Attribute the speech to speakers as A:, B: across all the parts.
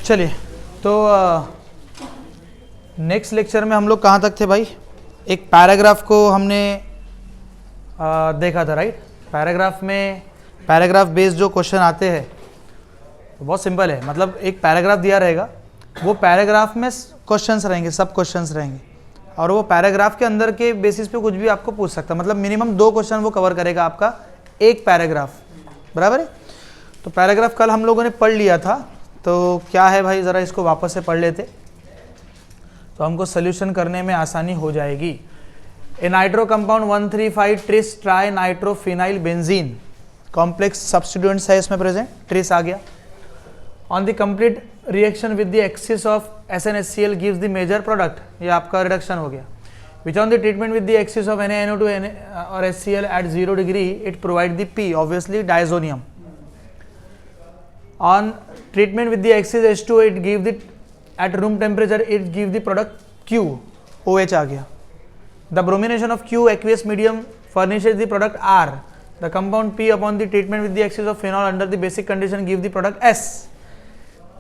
A: चलिए, तो next lecture में हम लोग कहाँ तक थे भाई? एक पैराग्राफ को हमने देखा था, राइट? पैराग्राफ में पैराग्राफ बेस्ड जो क्वेश्चन आते हैं तो बहुत सिंपल है, मतलब एक पैराग्राफ दिया रहेगा, वो पैराग्राफ में क्वेश्चंस रहेंगे, सब क्वेश्चंस रहेंगे, और वो पैराग्राफ के अंदर के बेसिस पे कुछ भी आपको पूछ सकता है। मतलब मिनिमम 2 क्वेश्चन वो कवर करेगा आपका एक पैराग्राफ, बराबर है? तो पैराग्राफ कल हम लोगों ने पढ़ लिया था, तो क्या है भाई, ज़रा इसको वापस से पढ़ लेते तो हमको सोल्यूशन करने में आसानी हो जाएगी। A nitro compound 135 tris tri nitrophenyl benzene complex substituents है इसमें प्रेजेंट, ट्रिस आ गया। On the complete reaction with the excess of SnHCl gives the major product, ये आपका रिडक्शन हो गया। Which on the treatment with the excess of NaNO2 और HCl at 0 degree it provide the P, obviously diazonium. On treatment with the axis H2O it give the at room temperature it give the product Q, OH आ गया। The bromination of Q aqueous medium furnishes the product R. The compound P upon the treatment with the axis of phenol under the basic condition give the product S।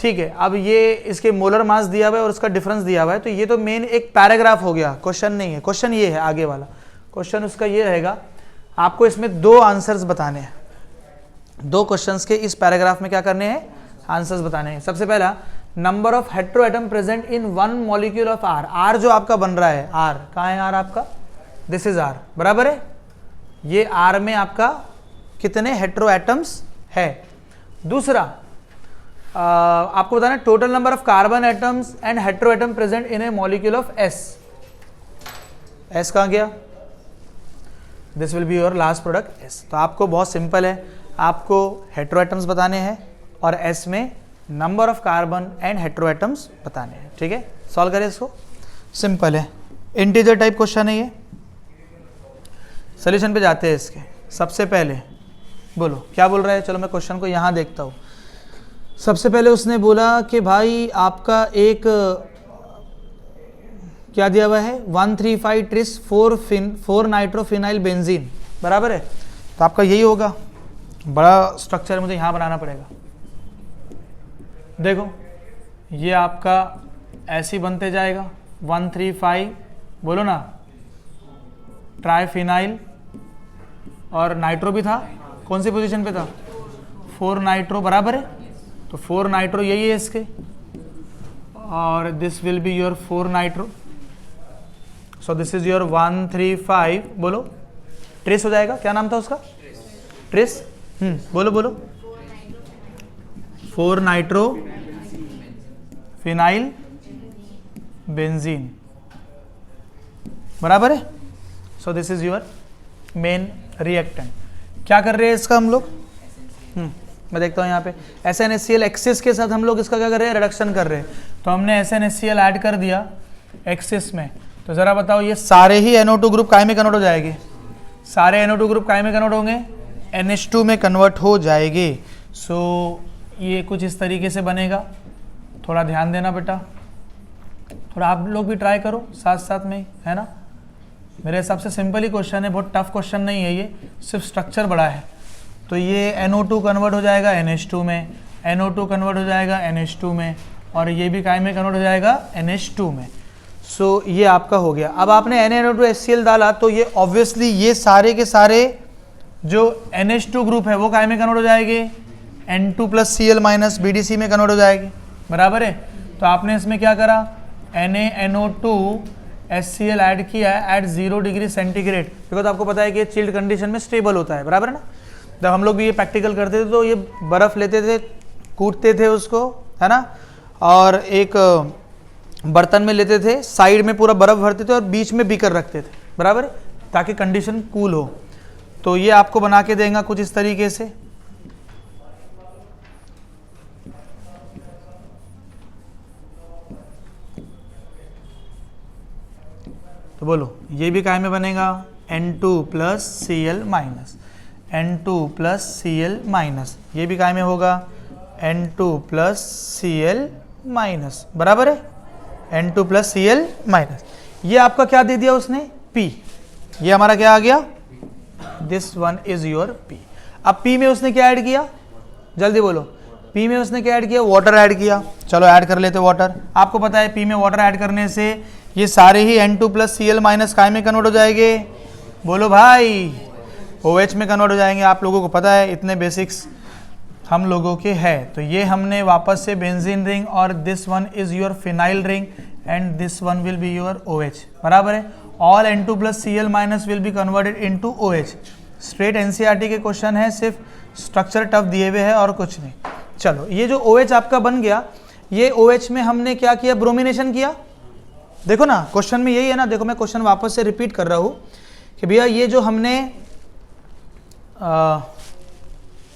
A: ठीक है, अब ये इसके molar mass दिया हुआ है और उसका डिफरेंस दिया हुआ है, तो ये तो मेन एक पैराग्राफ हो गया, क्वेश्चन नहीं है। क्वेश्चन ये है आगे वाला क्वेश्चन, उसका ये रहेगा, आपको इसमें 2 आंसर्स बताने हैं, 2 क्वेश्चंस के इस पैराग्राफ में क्या करने हैं, आंसर्स बताने हैं। सबसे पहला, number of hetero atom present in 1 molecule of R। R जो आपका बन रहा है, R कहाँ है? R आपका दिस इज R, बराबर है? ये R में आपका कितने हेटेरो एटम्स है। दूसरा, आपको बताना total number of carbon atoms and hetero atom present in A molecule of S। S कहाँ गया? This will be your last product S। तो आपको बहुत सिंपल है, आपको हेटेरो एटम्स बताने हैं और S में number of carbon and hetero atoms बताने हैं। ठीक है, सॉल्व करें इसको, सिंपल है, इंटीजर टाइप क्वेश्चन है ये। सॉल्यूशन पे जाते हैं इसके। सबसे पहले बोलो क्या बोल रहा है, चलो मैं क्वेश्चन को यहाँ देखता हूँ। सबसे पहले उसने बोला कि भाई आपका एक क्या दिया हुआ है, 135 ट्रिस 4 नाइट्रोफिनाइल बेंजीन, बराबर है? तो आपका यही होगा, बड़ा स्ट्रक्चर मुझे यहाँ बनाना पड़ेगा। देखो ये आपका ऐसे ही बनते जाएगा, 135 बोलो ना, ट्राइफिनाइल और नाइट्रो भी था, कौन सी पोजीशन पे था? 4 नाइट्रो, बराबर है? तो 4 नाइट्रो यही है इसके, और this will be your 4 nitro. So this is your 135 बोलो, ट्रिस हो जाएगा, क्या नाम था उसका? ट्रिस। बोलो बोलो, 4 नाइट्रो फिनाइल बेंजीन, बराबर है? सो this is your main reactant. क्या कर रहे हैं इसका हम लोग? मैं देखता हूँ यहाँ पे SnHCl एक्सिस के साथ हम लोग इसका क्या कर रहे हैं, रिडक्शन कर रहे हैं। तो हमने SnHCl ऐड कर दिया एक्सिस में, तो जरा बताओ ये सारे ही NO2 ग्रुप काय में कन्वर्ट हो जाएंगे? सारे NO2 ग्रुप काय में कन्वर्ट होंगे? NH2 में कन्वर्ट हो जाएंगे। सो ये कुछ इस तरीके से बनेगा, थोड़ा ध्यान देना बेटा, थोड़ा आप लोग भी ट्राई करो साथ साथ में, है ना? मेरे हिसाब से सिंपल ही क्वेश्चन है, बहुत टफ क्वेश्चन नहीं है ये, सिर्फ स्ट्रक्चर बड़ा है। तो ये NO2 कन्वर्ट हो जाएगा NH2 में, NO2 कन्वर्ट हो जाएगा NH2 में, और ये भी काय में कन्वर्ट हो जाएगा NH2 में। सो ये आपका हो गया। अब आपने NaNO2HCl डाला तो ये ऑब्वियसली ये सारे के सारे जो NH2 ग्रुप है वो काय में कन्वर्ट हो जाएंगे? N2+Cl माइनस BDC में कन्वर्ट हो जाएगी, बराबर है? तो आपने इसमें क्या करा, NaNO2HCl ऐड किया है एट 0 डिग्री सेंटीग्रेड, बिकॉज आपको पता है कि ये चिल्ड कंडीशन में स्टेबल होता है, बराबर है ना? जब हम लोग भी ये प्रैक्टिकल करते थे तो ये बर्फ़ लेते थे, कूटते थे उसको, है ना, और एक बर्तन में लेते थे, साइड में पूरा बर्फ़ भरते थे और बीच में बीकर रखते थे, बराबर है, ताकि कंडीशन कूल हो। तो ये आपको बना के देगा कुछ इस तरीके से। तो बोलो ये भी काय में बनेगा? N2+Cl माइनस, N2+Cl माइनस, ये भी काय में होगा? N2+Cl माइनस, बराबर है? N2+Cl minus. ये आपका क्या दे दिया उसने? P। ये हमारा क्या आ गया? This one is your P। अब P में उसने क्या ऐड किया, जल्दी बोलो? पी में उसने क्या ऐड किया, वाटर ऐड किया। चलो ऐड कर लेते वाटर। आपको पता है पी में वाटर ऐड करने से ये सारे ही N2 प्लस Cl माइनस काय में कन्वर्ट हो जाएंगे, बोलो भाई, OH में कन्वर्ट हो जाएंगे। आप लोगों को पता है, इतने बेसिक्स हम लोगों के है। तो ये हमने वापस से बेंजीन रिंग और this one is your phenyl ring and this one will be your OH, बराबर है। All N2 plus Cl minus will be converted into OH। Straight NCERT के क्वेश्चन है, सिर्फ स्ट्रक्चर टफ दिए हुए हैं और कुछ नहीं। चलो ये जो OH आपका बन गया, ये OH में हमने क्या किया, ब्रोमिनेशन किया। देखो ना क्वेश्चन में यही है ना, देखो मैं क्वेश्चन वापस से रिपीट कर रहा हूँ कि भैया ये जो हमने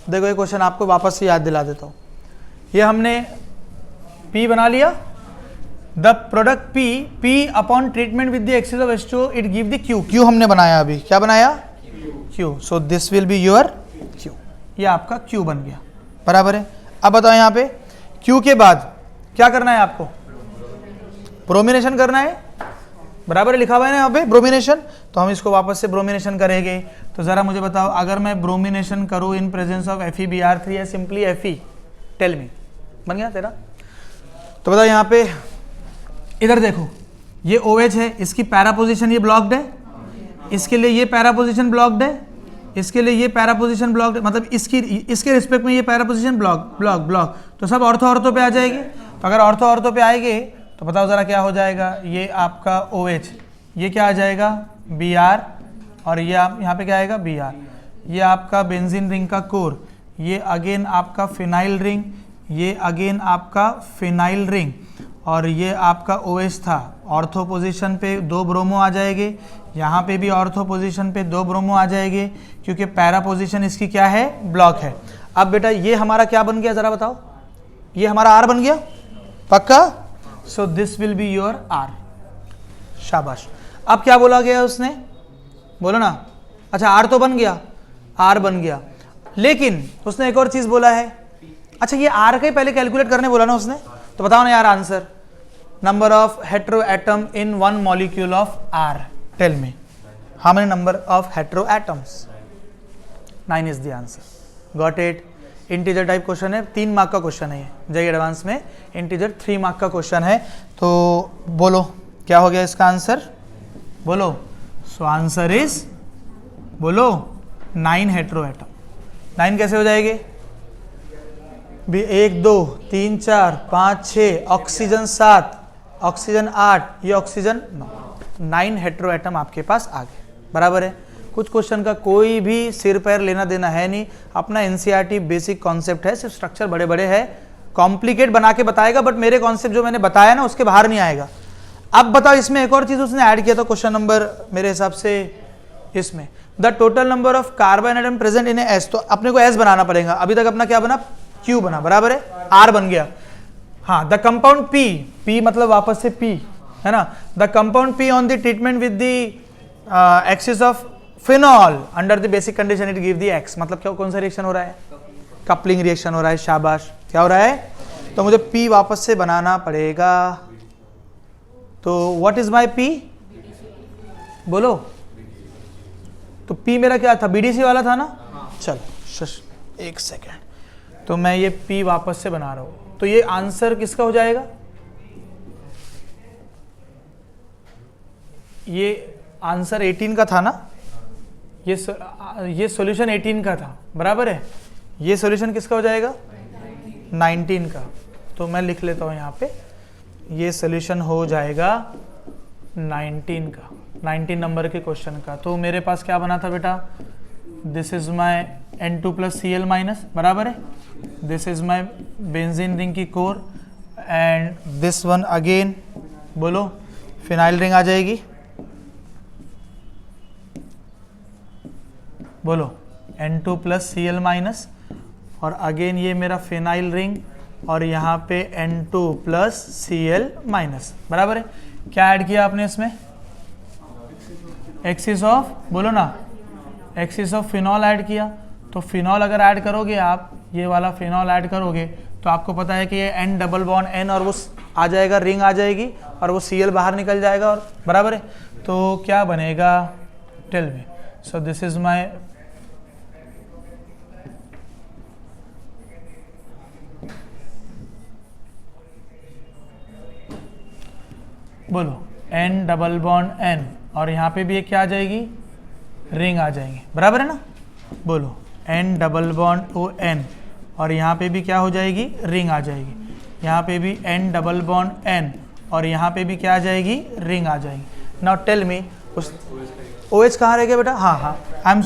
A: देखो ये क्वेश्चन आपको वापस से याद दिला देता हूँ। ये हमने P बना लिया, the product P upon treatment with the excess of H2O it give the Q हमने बनाया, अभी क्या बनाया, Q। So this will be your Q, ये आपका Q बन गया, बराबर है। अब बताओ यहाँ पे Q के बाद क्या करना है आपको, ब्रोमिनेशन करना है, बराबर लिखा हुआ है ना यहाँ पे ब्रोमिनेशन। तो हम इसको वापस से ब्रोमिनेशन करेंगे। तो जरा मुझे बताओ, अगर मैं ब्रोमिनेशन करूँ इन प्रेजेंस ऑफ FeBr3 या सिंपली Fe, टेल मी, बन गया तेरा। तो बताओ यहाँ पे इधर देखो, ये OH है, इसकी पैरा पोजीशन ये ब्लॉक्ड है, इसके लिए ये पैरा पोजीशन ब्लॉक्ड है, इसके लिए ये पैरा पोजीशन ब्लॉक्ड है, मतलब इसके रिस्पेक्ट में ये पैरा पोजीशन ब्लॉक। तो सब ऑर्थो पे आ जाएगी। तो अगर ऑर्थो पे आएंगे तो बताओ ज़रा क्या हो जाएगा, ये आपका OH, ये क्या आ जाएगा Br, और ये आप यहाँ पे क्या आएगा Br। ये आपका बेंजीन रिंग का कोर, ये अगेन आपका फिनाइल रिंग, ये अगेन आपका फिनाइल रिंग, और ये आपका OH था। ऑर्थो पोजीशन पे 2 ब्रोमो आ जाएंगे, यहाँ पे भी ऑर्थो पोजीशन पे 2 ब्रोमो आ जाएंगे, क्योंकि पैरा पोजीशन इसकी क्या है, ब्लॉक है। अब बेटा ये हमारा क्या बन गया, ज़रा बताओ, ये हमारा R बन गया, पक्का। सो this will be your R, शाबाश। अब क्या बोला गया उसने, बोलो ना, अच्छा R तो बन गया, R बन गया, लेकिन उसने एक और चीज़ बोला है। अच्छा ये R का ही पहले कैलकुलेट करने बोला ना उसने, तो बताओ ना यार answer, number of hetero atom in one molecule of R, tell me how many number of hetero atoms, 9 is the answer, got it. Integer type question है, 3 मार्क का क्वेश्चन है ये, JEE एडवांस में इंटीजर 3 मार्क का question है। तो बोलो क्या हो गया इसका आंसर, बोलो। सो आंसर इज, बोलो 9 हेटेरो एटम। 9 कैसे हो जाएंगे भी, 1 2 3 4 5 6, ऑक्सीजन 7, ऑक्सीजन 8, ये ऑक्सीजन 9 हेटेरो एटम आपके पास आ गए, बराबर है। कुछ क्वेश्चन का कोई भी सिर पैर लेना देना है नहीं, अपना NCERT बेसिक कॉन्सेप्ट है, सिर्फ स्ट्रक्चर बड़े बड़े है, कॉम्प्लिकेट बना के बताएगा, बट मेरे कॉन्सेप्ट जो मैंने बताया ना उसके बाहर नहीं आएगा। अब बताओ इसमें एक और चीज उसने ऐड किया था क्वेश्चन नंबर मेरे हिसाब से इसमें, the total number of carbon atom present in S, तो अपने को S बनाना पड़ेगा। अभी तक अपना क्या बना, Q बना, बराबर है, R बन गया। हाँ, द कंपाउंड P मतलब वापस से P है ना, the compound P on the treatment with the excess of phenol under the basic condition it give the X, मतलब क्या, कौन सा रिएक्शन हो रहा है, कपलिंग रिएक्शन हो रहा है, शाबाश। क्या हो रहा है, तो मुझे P वापस से बनाना पड़ेगा। तो व्हाट इज माई P, बोलो। तो P मेरा क्या था, BDC वाला था ना, चलो एक सेकेंड, तो मैं ये P वापस से बना रहा हूं। तो ये आंसर किसका हो जाएगा, ये आंसर 18 का था ना, ये सॉल्यूशन 18 का था, बराबर है। ये सॉल्यूशन किसका हो जाएगा, 19 का। तो मैं लिख लेता हूँ यहाँ पे, ये सॉल्यूशन हो जाएगा 19 का, 19 नंबर के क्वेश्चन का। तो मेरे पास क्या बना था बेटा, this is my N2 plus Cl minus, बराबर है, this is my benzene ring की core, and this one again, बोलो फिनाइल रिंग आ जाएगी, बोलो N2 प्लस Cl माइनस, और अगेन ये मेरा फिनाइल रिंग, और यहाँ पे N2 प्लस Cl माइनस, बराबर है। क्या ऐड किया आपने इसमें, एक्सिस ऑफ, बोलो ना, एक्सिस ऑफ फिनॉल ऐड किया। तो फिनॉल अगर ऐड करोगे आप, ये वाला फिनॉल ऐड करोगे, तो आपको पता है कि ये N डबल बॉन्ड N, और वो आ जाएगा, रिंग आ जाएगी, और वो Cl बाहर निकल जाएगा, और बराबर है। तो क्या बनेगा, tell me. So this is my बोलो N डबल बॉन्ड N, और यहाँ पे भी एक क्या आ जाएगी, रिंग आ जाएंगे, बराबर है ना। बोलो N double bond O N, और यहाँ पे भी क्या हो जाएगी, रिंग आ जाएगी। यहाँ पे भी N डबल बॉन्ड N, और यहाँ पे भी क्या आ जाएगी, रिंग आ जाएगी। नाउ टेल मी उस OH कहाँ रह गया बेटा, हाँ आई एम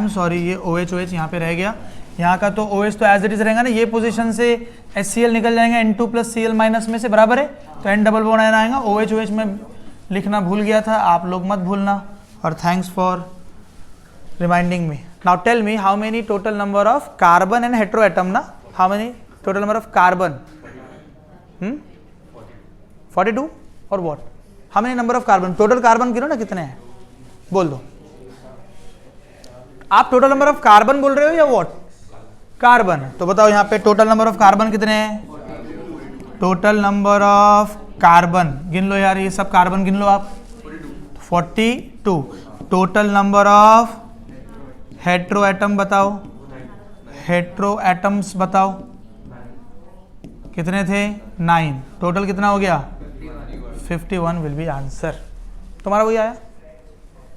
A: सॉरी ये OH यहाँ पे रह गया। यहाँ का तो OH तो एज इट इज रहेगा ना, ये पोजीशन से HCl निकल जाएंगे N2 प्लस Cl माइनस में से, बराबर है। तो N डबल बॉन्ड N आएगा। OH में लिखना भूल गया था, आप लोग मत भूलना, और thanks for reminding me. Now tell me how many total number of carbon and heteroatom ना, how many total number of carbon, 42 और what, how many number of carbon, total carbon गिनो ना कितने हैं, बोल दो। आप टोटल नंबर ऑफ कार्बन बोल रहे हो या व्हाट, कार्बन, तो बताओ यहाँ पे टोटल नंबर ऑफ कार्बन कितने हैं, टोटल नंबर ऑफ कार्बन गिन लो यार, ये सब कार्बन गिन लो आप, 42। Total number of hetero atom बताओ, हेटेरो एटम्स बताओ कितने थे, 9। टोटल कितना हो गया, 51 विल बी आंसर। तुम्हारा वही आया,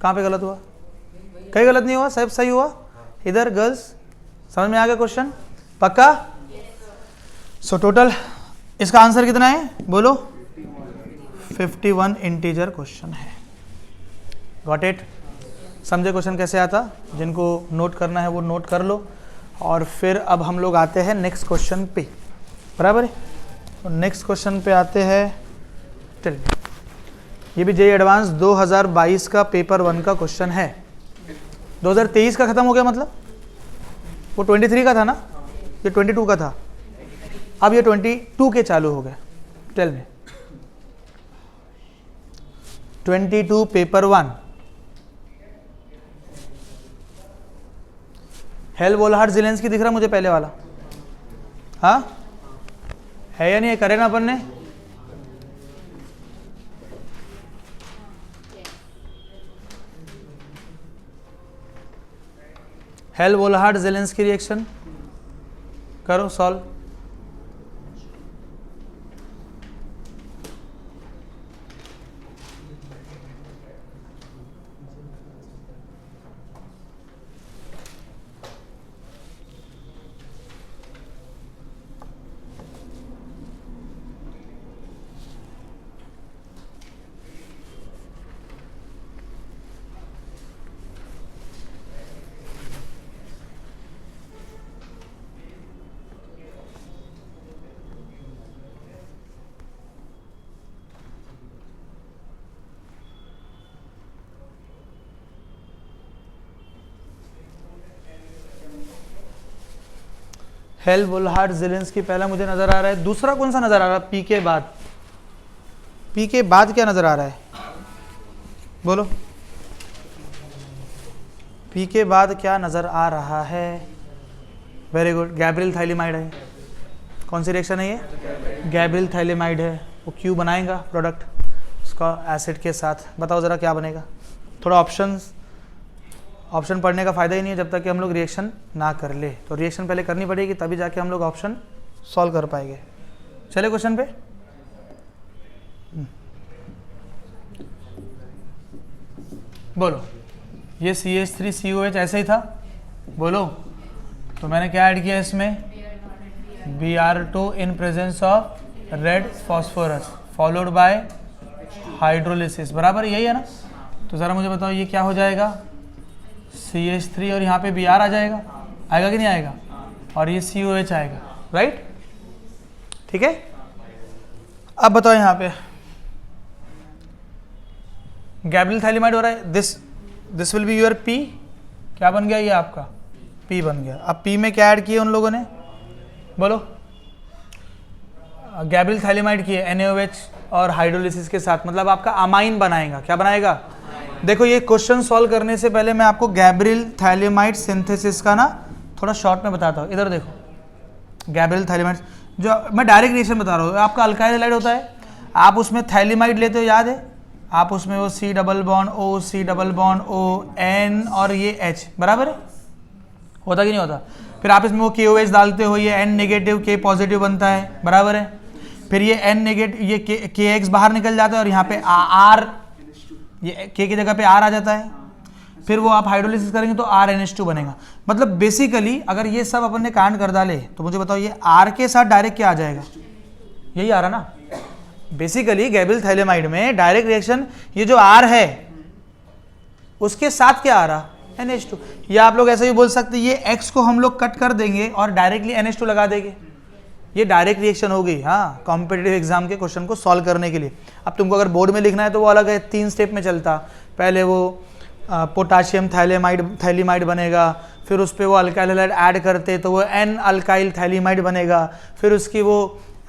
A: कहाँ पे गलत हुआ, कहीं गलत नहीं हुआ, सब सही हुआ। इधर गर्ल्स समझ में आ गया क्वेश्चन, पक्का। सो टोटल इसका आंसर कितना है बोलो, 51 इंटीजर क्वेश्चन है। गॉट इट, समझे क्वेश्चन कैसे आता, जिनको नोट करना है वो नोट कर लो। और फिर अब हम लोग आते हैं नेक्स्ट क्वेश्चन पे, बराबर है। तो नेक्स्ट क्वेश्चन पे आते हैं, चलिए ये भी जेईई एडवांस 2022 का पेपर 1 का क्वेश्चन है। 2023 का खत्म हो गया, मतलब वो 23 का था ना, ये 22 का था, अब ये 22 के चालू हो गए। Tell me 22 paper 1, Hell Volhard Zelinsky दिख रहा मुझे पहले वाला, हाँ है या नहीं है, करे ना अपन ने, हेल वोल्हार्ड ज़ेलेंस्की रिएक्शन करो सॉल्व। हेल वोल्हार्ड ज़ेलेंस्की पहला मुझे नजर आ रहा है, दूसरा कौन सा नजर आ रहा है, पी के बाद, पी के बाद क्या नजर आ रहा है बोलो, पी के बाद क्या नजर आ रहा है, वेरी गुड, गैब्रियल थाइलिमाइड है। कौन सी रिएक्शन है ये, गैब्रियल थाइलिमाइड है। वो क्यू बनाएगा प्रोडक्ट उसका एसिड के साथ, बताओ ज़रा क्या बनेगा। थोड़ा ऑप्शन पढ़ने का फ़ायदा ही नहीं है जब तक कि हम लोग रिएक्शन ना कर ले, तो रिएक्शन पहले करनी पड़ेगी तभी जाके हम लोग ऑप्शन सॉल्व कर पाएंगे। चले क्वेश्चन पे, बोलो ये CH3COH ऐसे ही था, बोलो, तो मैंने क्या ऐड किया इसमें, Br2 in presence of red phosphorus followed by hydrolysis, बराबर यही है ना। तो ज़रा मुझे बताओ ये क्या हो जाएगा, CH3 और यहाँ पे Br आ जाएगा, आएगा कि नहीं आएगा, और ये COH आएगा, राइट, ठीक है। अब बताओ यहाँ पे गैब्रियल थाइलिमाइड हो रहा है, this will be your P, क्या बन गया ये आपका P बन गया। अब P में क्या ऐड किए उन लोगों ने, बोलो, गैब्रियल थाइलिमाइड किए NaOH और हाइड्रोलिसिस के साथ, मतलब आपका अमाइन बनाएगा, क्या बनाएगा। देखो ये क्वेश्चन सॉल्व करने से पहले मैं आपको गैब्रियल थाइलिमाइड सिंथेसिस का ना थोड़ा शॉर्ट में बताता हूँ। इधर देखो गैब्रियल थाइलिमाइड, जो मैं डायरेक्ट रिएक्शन बता रहा हूँ, आपका अल्काइल हैलाइड होता है, आप उसमें थाइलिमाइड लेते हो, याद है, आप उसमें वो C double bond O, C double bond O, N और ये H, बराबर है, होता कि नहीं होता। फिर आप इसमें वो KOH डालते हो, ये N नेगेटिव K पॉजिटिव बनता है, बराबर है। फिर ये n नेगेटिव, ये के एक्स बाहर निकल जाता है और यहाँ पे आर, ये के की जगह पे आर आ जाता है। फिर वो आप हाइड्रोलिसिस करेंगे तो RnH2 बनेगा। मतलब बेसिकली अगर ये सब अपन ने कांड कर डाले तो मुझे बताओ ये R के साथ डायरेक्ट क्या आ जाएगा, यही आ रहा ना। बेसिकली गैबिल थैलेमाइड में डायरेक्ट रिएक्शन ये जो R है उसके साथ क्या आ रहा, NH2। या आप लोग ऐसे भी बोल सकते ये X को हम लोग कट कर देंगे और डायरेक्टली NH2 लगा देंगे, ये डायरेक्ट रिएक्शन हो गई। हाँ, कॉम्पिटिटिव एग्जाम के क्वेश्चन को सॉल्व करने के लिए। अब तुमको अगर बोर्ड में लिखना है तो वो अलग है, 3 स्टेप में चलता। पहले वो पोटाशियम थैलीमाइड बनेगा, फिर उस पर वो अल्काइल हैलाइड ऐड करते तो वो N अल्काइल थैलीमाइड बनेगा, फिर उसकी वो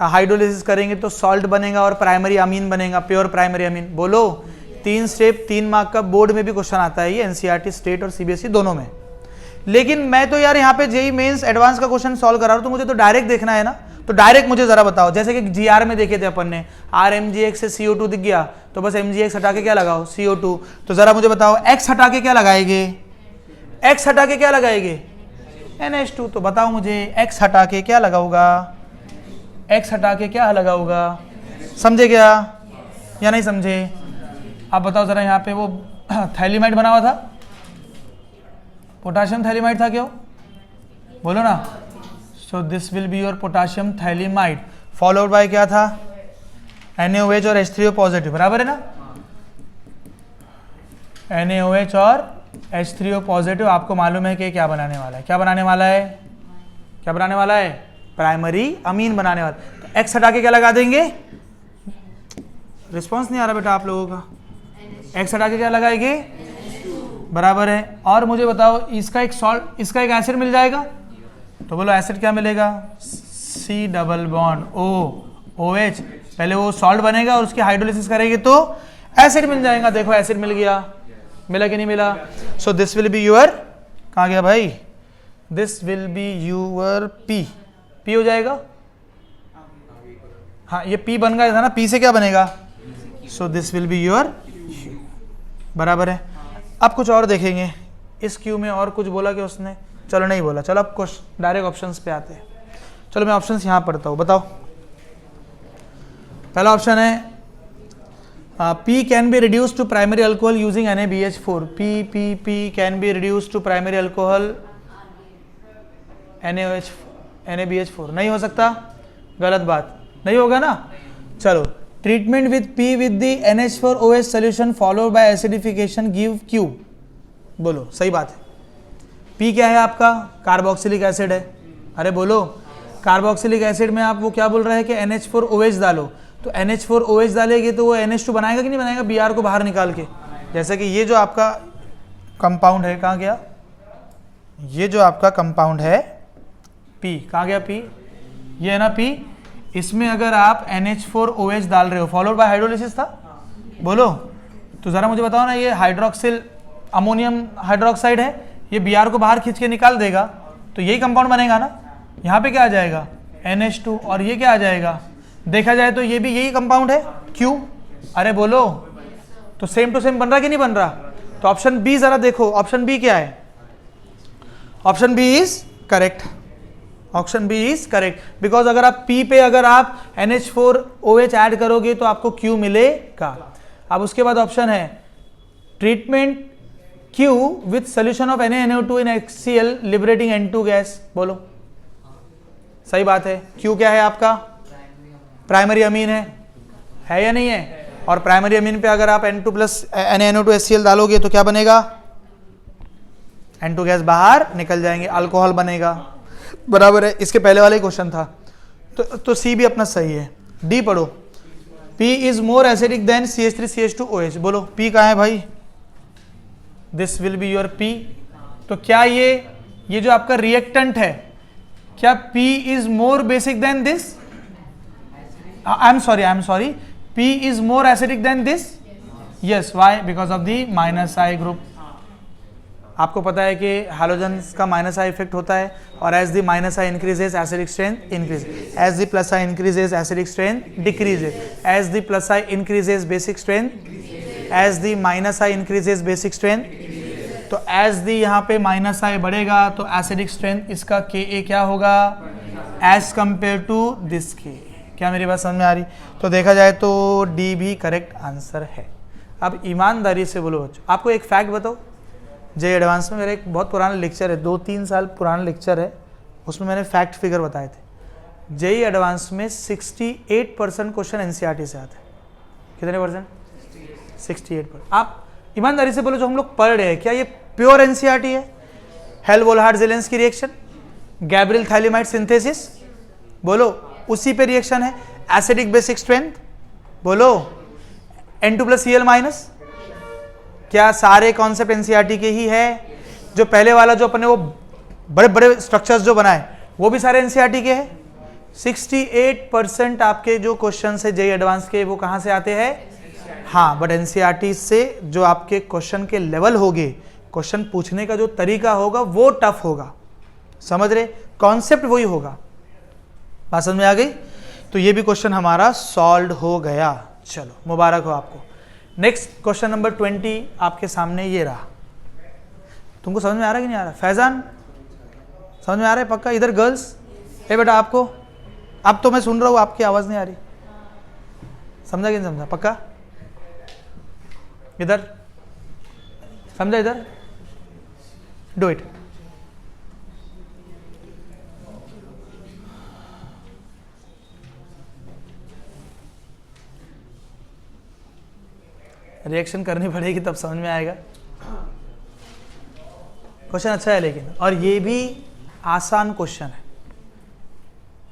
A: हाइड्रोलिसिस करेंगे तो सॉल्ट बनेगा और प्राइमरी अमीन बनेगा, प्योर प्राइमरी अमीन। बोलो 3 स्टेप, 3 मार्क का बोर्ड में भी क्वेश्चन आता है ये, NCERT स्टेट और CBSE दोनों में। लेकिन मैं तो यार यहाँ पे JEE मेंस एडवांस का क्वेश्चन सॉल्व करा रहा हूँ, तो मुझे तो डायरेक्ट देखना है ना। तो डायरेक्ट मुझे जरा बताओ, जैसे कि GR में देखे थे अपन ने, RMgX से CO2 दिख गया तो बस MgX हटा के क्या लगाओ, CO2। तो जरा मुझे बताओ X हटा के क्या लगाएंगे, X हटा के क्या लगाएंगे, NH2। तो बताओ मुझे X हटा के क्या लगाऊंगा, X हटा के क्या लगाऊंगा, समझे क्या या नहीं समझे? आप बताओ जरा, यहाँ पे वो थैलीमाइड बना हुआ था, पोटाशियम थैलीमाइड था, क्यों बोलो ना। सो this will be your potassium phthalimide, followed by क्या था, NaOH और H3O पॉजिटिव, बराबर है ना। NaOH और H3O पॉजिटिव, आपको मालूम है कि क्या बनाने वाला है, क्या बनाने वाला है, क्या बनाने वाला है, प्राइमरी अमीन बनाने वाला। तो X हटा के क्या लगा देंगे, रिस्पॉन्स नहीं आ रहा बेटा आप लोगों का, X हटा के क्या लगाएंगे, बराबर है। और मुझे बताओ इसका एक सॉल्ट, इसका एक एसिड मिल जाएगा, तो बोलो एसिड क्या मिलेगा, C double bond O OH। पहले वो सॉल्ट बनेगा और उसकी हाइड्रोलिसिस करेंगे तो एसिड मिल जाएगा। देखो एसिड मिल गया, मिला कि नहीं मिला। सो दिस विल बी यूअर, कहाँ गया भाई, this will B your P हो जाएगा। हाँ ये P बन गया था ना, P से क्या बनेगा, सो दिस विल बी यूअर, बराबर है। अब कुछ और देखेंगे, इस क्यू में और कुछ बोला कि उसने, चलो नहीं बोला। चलो अब कुछ डायरेक्ट ऑप्शंस पे आते हैं। चलो मैं ऑप्शंस यहाँ पढ़ता हूँ, बताओ। पहला ऑप्शन है P can be reduce to primary alcohol using NaBH4। P can be reduce to primary alcohol NaBH4। नहीं हो सकता, गलत बात, नहीं होगा ना। चलो, treatment with P with the NH4OH solution followed by acidification give Q। बोलो सही बात है। P क्या है आपका, कार्बोक्सिलिक एसिड है। अरे बोलो, कार्बोक्सिलिक एसिड में आप वो क्या बोल रहे हैं कि NH4OH डालो, तो NH4OH डालेंगे तो वो NH2 बनाएगा कि नहीं बनाएगा, Br को बाहर निकाल के। जैसे कि ये जो आपका कंपाउंड है, कहाँ गया, ये जो आपका कंपाउंड है P, कहाँ गया P, ये है ना P। इसमें अगर आप NH4OH डाल रहे हो, फॉलोड बाय हाइड्रोलिसिस था, बोलो। तो ज़रा मुझे बताओ ना, ये हाइड्रोक्सिल अमोनियम हाइड्रोक्साइड है, ये Br को बाहर खींच के निकाल देगा तो यही कंपाउंड बनेगा ना। यहाँ पे क्या आ जाएगा, NH2, और ये क्या आ जाएगा, देखा जाए तो ये भी यही कंपाउंड है Q। अरे बोलो, तो सेम टू सेम बन रहा कि नहीं बन रहा। तो ऑप्शन बी जरा देखो, ऑप्शन बी क्या है, option B is correct, option B is correct. Because अगर आप P पे अगर आप NH4OH ऐड करोगे तो आपको Q मिलेगा। अब उसके बाद ऑप्शन है treatment Q with solution of NaNO2 in HCl liberating N2 gas. बोलो सही बात है। Q क्या है आपका, प्राइमरी अमीन है या नहीं है। और प्राइमरी अमीन पे अगर आप N2 प्लस NaNO2 HCl डालोगे तो क्या बनेगा, N2 गैस बाहर निकल जाएंगे, अल्कोहल बनेगा, बराबर है। इसके पहले वाला ही क्वेश्चन था, तो सी भी अपना सही है। डी पढ़ो, P is more acidic then CH3CH2OH। बोलो P कहाँ है भाई, this will be your P। तो क्या ये जो आपका रिएक्टेंट है, क्या P is more basic than this, I am sorry, P is more acidic than this, yes, why, because of the -I group. आपको पता है कि हैलोजेंस का -I इफेक्ट होता है, और as the -I increases acidic strength increase, as the +I increases acidic strength decreases, as the +I increases basic strength, as the -I increases basic strength. तो as the यहाँ पे -I बढ़ेगा तो acidic strength इसका Ka क्या होगा, as compare to this K। क्या मेरी बात समझ में आ रही? तो देखा जाए तो डी भी करेक्ट आंसर है। अब ईमानदारी से बोलो बच्चों, आपको एक फैक्ट बताओ, जे एडवांस में मेरा एक बहुत पुराना लेक्चर है, 2-3 साल पुराना लेक्चर है, उसमें मैंने फैक्ट फिगर बताए थे। जेई एडवांस में 68% क्वेश्चन एनसीईआरटी से आते हैं। कितने परसेंट? 68%। आप ईमानदारी से बोलो, जो हम लोग पढ़ रहे हैं क्या ये प्योर एनसीईआरटी है? हेल-वोल्हार्ड-ज़ेलेंस्की रिएक्शन, गैब्रियल थाइलेमाइड सिंथेसिस, बोलो उसी पे रिएक्शन है। एसिडिक बेसिक स्ट्रेंथ, बोलो N2+Cl-, क्या सारे कॉन्सेप्ट एनसीईआरटी के ही है? जो पहले वाला जो अपने वो बड़े बड़े स्ट्रक्चर्स जो बनाए वो भी सारे एनसीईआरटी के हैं। 68% आपके जो क्वेश्चन है जेईई एडवांस के वो कहाँ से आते हैं? हाँ, बट एनसीईआरटी से जो आपके क्वेश्चन के लेवल होंगे, क्वेश्चन पूछने का जो तरीका होगा वो टफ होगा। समझ रहे? कॉन्सेप्ट वही होगा। बात समझ में आ गई? तो ये भी क्वेश्चन हमारा सॉल्व हो गया। चलो मुबारक हो आपको। नेक्स्ट क्वेश्चन नंबर 20 आपके सामने ये रहा। तुमको समझ में आ रहा है कि नहीं आ रहा? फैजान समझ में आ रहा है पक्का? इधर गर्ल्स, ए बेटा आपको, अब तो मैं सुन रहा हूँ, आपकी आवाज़ नहीं आ रही। समझा कि नहीं समझा? पक्का? इधर समझा? इधर डू इट। रिएक्शन करनी पड़ेगी तब समझ में आएगा। क्वेश्चन अच्छा है लेकिन, और ये भी आसान क्वेश्चन है,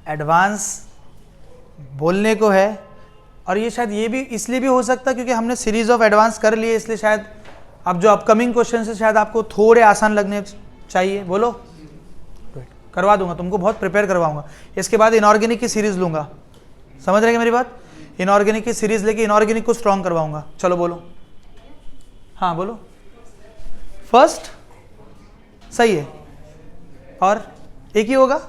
A: एडवांस बोलने को है, और ये शायद ये भी इसलिए भी हो सकता है क्योंकि हमने सीरीज ऑफ एडवांस कर लिए, इसलिए शायद अब जो अपकमिंग क्वेश्चन है शायद आपको थोड़े आसान लगने चाहिए। बोलो करवा दूंगा तुमको, बहुत प्रिपेयर करवाऊंगा। इसके बाद इनऑर्गेनिक की सीरीज लूंगा। समझ रहे हैं मेरी बात? इनऑर्गेनिक की सीरीज लेके इनऑर्गेनिक को स्ट्रॉन्ग करवाऊंगा। चलो बोलो, हाँ बोलो। फर्स्ट सही है, और एक ही होगा,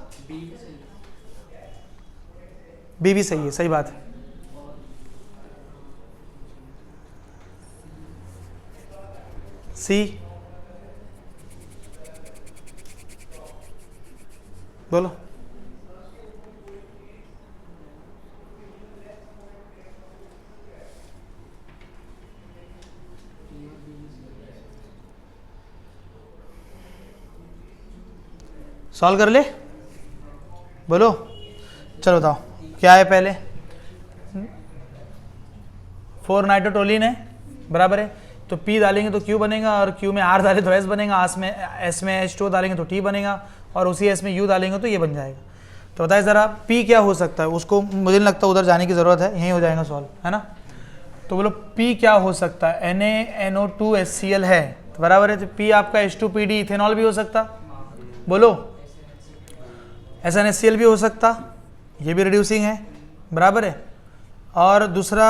A: बी भी सही है, सही बात है। सी बोलो। सॉल्व कर ले, बोलो। चलो बताओ क्या है पहले। 4 नाइट्रोटोलिन है, बराबर है, तो P डालेंगे तो Q बनेगा, और Q में R डाले तो S बनेगा, S में H2 डालेंगे तो T बनेगा, और उसी S में U डालेंगे तो ये बन जाएगा। तो बताइए ज़रा P क्या हो सकता है? उसको मुझे नहीं लगता उधर जाने की ज़रूरत है, यहीं हो जाएगा सॉल्व, है ना? तो बोलो P क्या हो सकता है? NaNO2HCl है, तो बराबर है, तो P आपका H2PD इथेनॉल भी हो सकता, बोलो। SnHCl भी हो सकता, ये भी रिड्यूसिंग है, बराबर है। और दूसरा,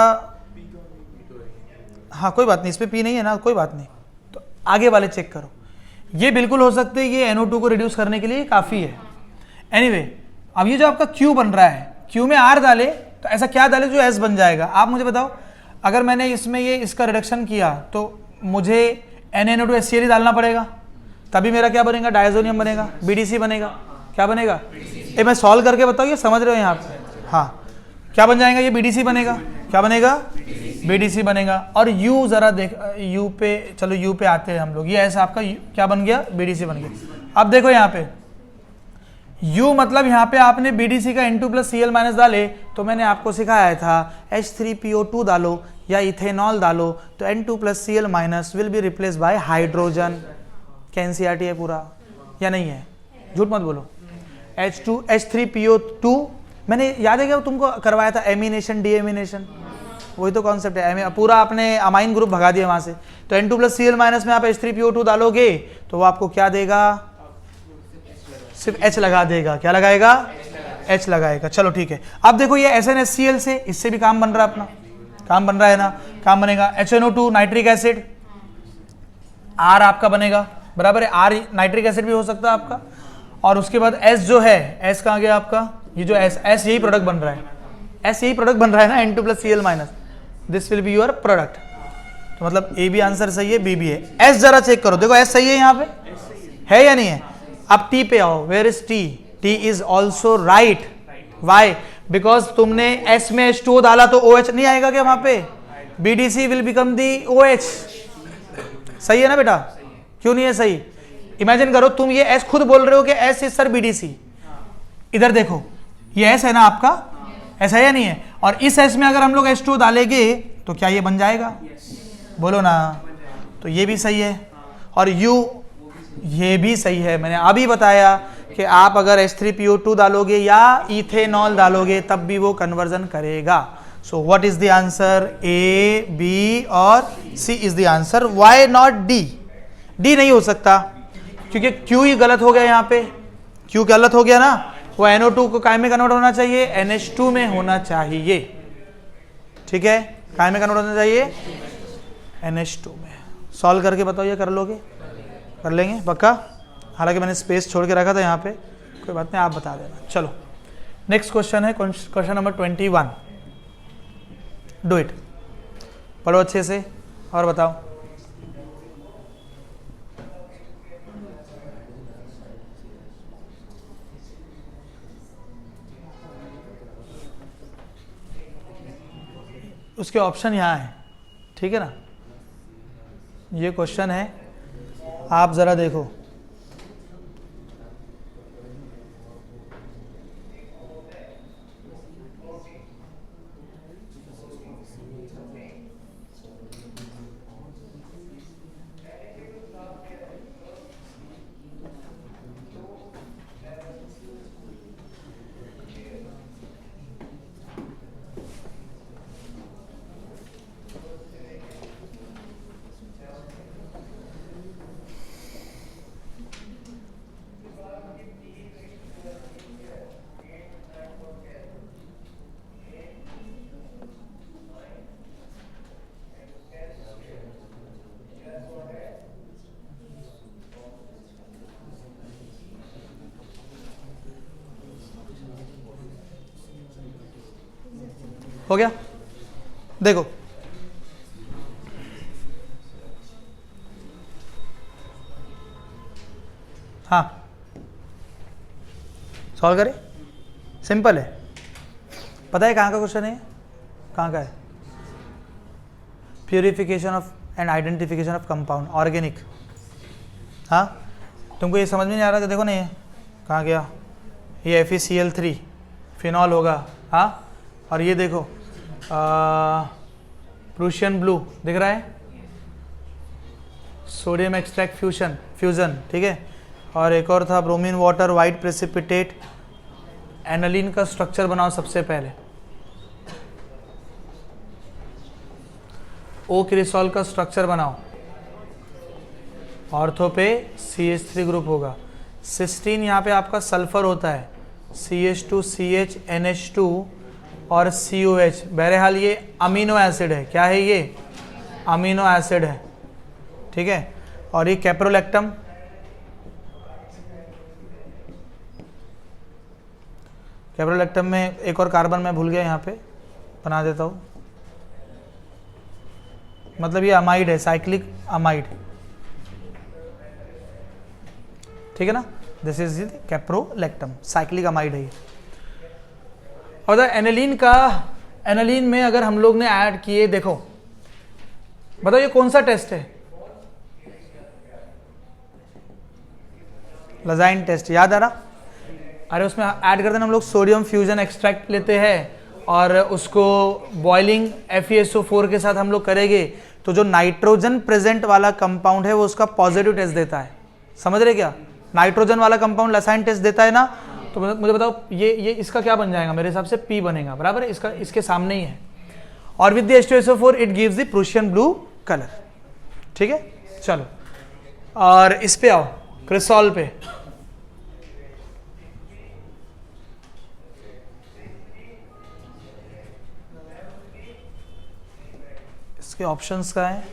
A: हाँ कोई बात नहीं, इस पर P नहीं है ना, कोई बात नहीं, तो आगे वाले चेक करो। ये बिल्कुल हो सकते हैं, ये NO2 को रिड्यूस करने के लिए काफ़ी है। एनीवे, अब ये जो आपका Q बन रहा है, Q में R डाले तो ऐसा क्या डाले जो S बन जाएगा? आप मुझे बताओ, अगर मैंने इसमें ये इसका रिडक्शन किया तो मुझे NaNO2HCl ही डालना पड़ेगा, तभी मेरा क्या बनेगा? डायजोनियम बनेगा, BDC बनेगा। क्या बनेगा? ये मैं सॉल्व करके बताओ, ये समझ रहे हो यहाँ पे? हाँ, क्या बन जाएगा? ये BDC बनेगा। क्या बनेगा? BDC बनेगा। और U जरा देख, U पे चलो, U पे आते हैं हम लोग। ये ऐसा आपका क्या बन गया? BDC बन गया। अब देखो यहाँ पे U मतलब यहाँ पे आपने BDC का N2+Cl- डाले, तो मैंने आपको सिखाया था H3PO2 डालो या इथेनॉल डालो, तो N2+Cl- will be replace by hydrogen. क्या एनसीईआरटी है पूरा या नहीं है? झूठ मत बोलो। H3PO2 मैंने याद है क्या तुमको करवाया था? एमिनेशन डीएमिनेशन, वही तो कॉन्सेप्ट है। पूरा आपने अमाइन ग्रुप भगा दिया वहां से। तो N2+Cl- में आप H3PO2 डालोगे तो वो आपको क्या देगा? सिर्फ H लगा देगा। क्या लगाएगा? H लगाएगा। चलो ठीक है। अब देखो ये SnHCl से, इससे भी काम बन रहा है, अपना काम बन रहा है ना? काम बनेगा। HNO2 नाइट्रिक एसिड, R आपका बनेगा, बराबर है। R नाइट्रिक एसिड भी हो सकता है आपका। और उसके बाद S जो है, S कहाँ गया आपका? ये जो S यही प्रोडक्ट बन रहा है, S यही प्रोडक्ट बन रहा है ना, N2+Cl-, this will be your product. तो मतलब A भी आंसर सही है, B भी है। S जरा चेक करो, देखो S सही है यहाँ पे, है या नहीं है? अब T पे आओ, where is T? T is also right. Why? Because तुमने S में H2O डाला तो OH नहीं आएगा क्या वहां पे? BDC will become the OH। सही है ना बेटा? क्यों नहीं है सही? इमेजिन करो तुम ये S खुद बोल रहे हो कि S इज सर BDC। इधर देखो ये S है ना आपका, ऐसा है या नहीं है? और इस S में अगर हम लोग H2O डालेंगे तो क्या ये बन जाएगा? बोलो ना। तो ये भी सही है और U ये भी सही है। मैंने अभी बताया कि आप अगर H3PO2 डालोगे या इथेनॉल डालोगे तब भी वो कन्वर्जन करेगा। So what is the answer? A, B और C is the answer. Why not D? D नहीं हो सकता क्योंकि Q ही गलत हो गया यहाँ पे। Q गलत हो गया ना, वो NO2 को काय में कन्वर्ट होना चाहिए? NH2 में होना चाहिए। ठीक है, काय में कन्वर्ट होना चाहिए? NH2 में। सॉल्व करके बताओ, ये कर लोगे? कर लेंगे पक्का? हालांकि मैंने स्पेस छोड़ के रखा था यहाँ पे, कोई बात नहीं, आप बता देना। चलो नेक्स्ट क्वेश्चन है क्वेश्चन नंबर 21। डू इट, पढ़ो अच्छे से और बताओ। उसके ऑप्शन यहाँ है, ठीक है ना? ये क्वेश्चन है, आप जरा देखो। हो गया? देखो हाँ, सॉल्व करें, सिंपल है। पता है कहाँ का क्वेश्चन है? कहाँ का है? Purification of and identification of compound organic. हाँ, तुमको ये समझ में नहीं आ रहा था? देखो ना, ये कहाँ गया? ये FeCl3 फिनॉल होगा। हाँ, और ये देखो प्रूशियन ब्लू दिख रहा है, सोडियम एक्सट्रैक्ट फ्यूजन, ठीक है। और एक और था bromine water white precipitate. Aniline का स्ट्रक्चर बनाओ सबसे पहले। ओ क्रिसॉल का स्ट्रक्चर बनाओ। ऑर्थो पे CH3 ग्रुप होगा। सिस्टीन यहाँ पे आपका सल्फर होता है, CH2 CH NH2 और COH। बहरहाल ये अमीनो एसिड है। क्या है ये? अमीनो एसिड है, ठीक है। और ये कैप्रोलैक्टम, कैप्रोलैक्टम में एक और कार्बन मैं भूल गया, यहाँ पे बना देता हूँ। मतलब ये अमाइड है, साइक्लिक अमाइड, ठीक है ना। This is caprolactam, cyclic amide है ये। और एनालिन का, एनालिन में अगर हम लोग ने ऐड किए, देखो बताओ ये कौन सा टेस्ट है? लजाइन टेस्ट, याद आ रहा? अरे उसमें ऐड करते हैं हम लोग सोडियम फ्यूजन एक्सट्रैक्ट लेते हैं और उसको बॉइलिंग FeSO4 के साथ हम लोग करेंगे तो जो नाइट्रोजन प्रेजेंट वाला कंपाउंड है वो उसका पॉजिटिव टेस्ट देता है। समझ रहे क्या? नाइट्रोजन वाला कंपाउंड लसाइन टेस्ट देता है ना। तो मुझे बताओ ये इसका क्या बन जाएगा? मेरे हिसाब से P बनेगा, बराबर है, इसका इसके सामने ही है। और with the H2SO4 it gives the Prussian blue colour, ठीक है। चलो और इस पे आओ, क्रिसॉल पे। इसके ऑप्शंस क्या है?